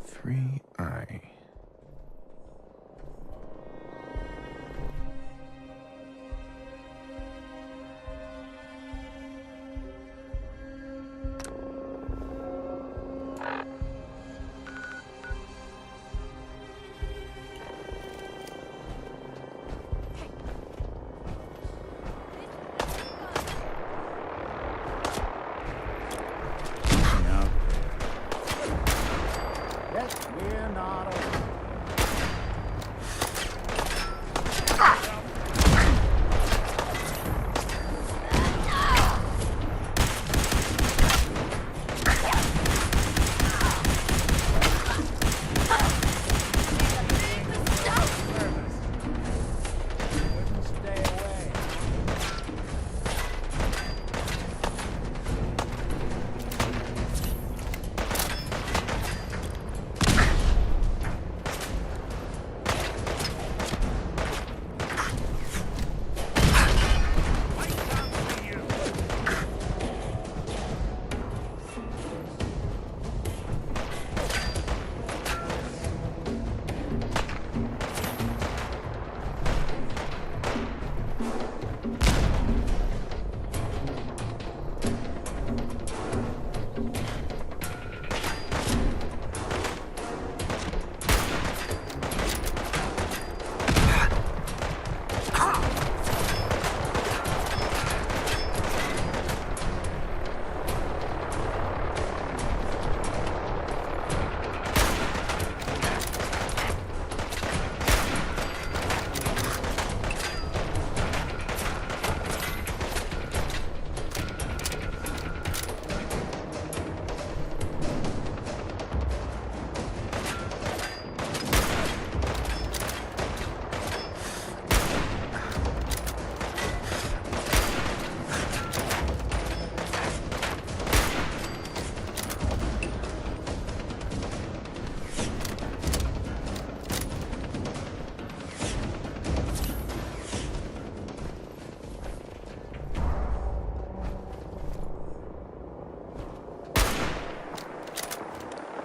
Three-eye.
Yes, we're not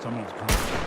Someone's coming.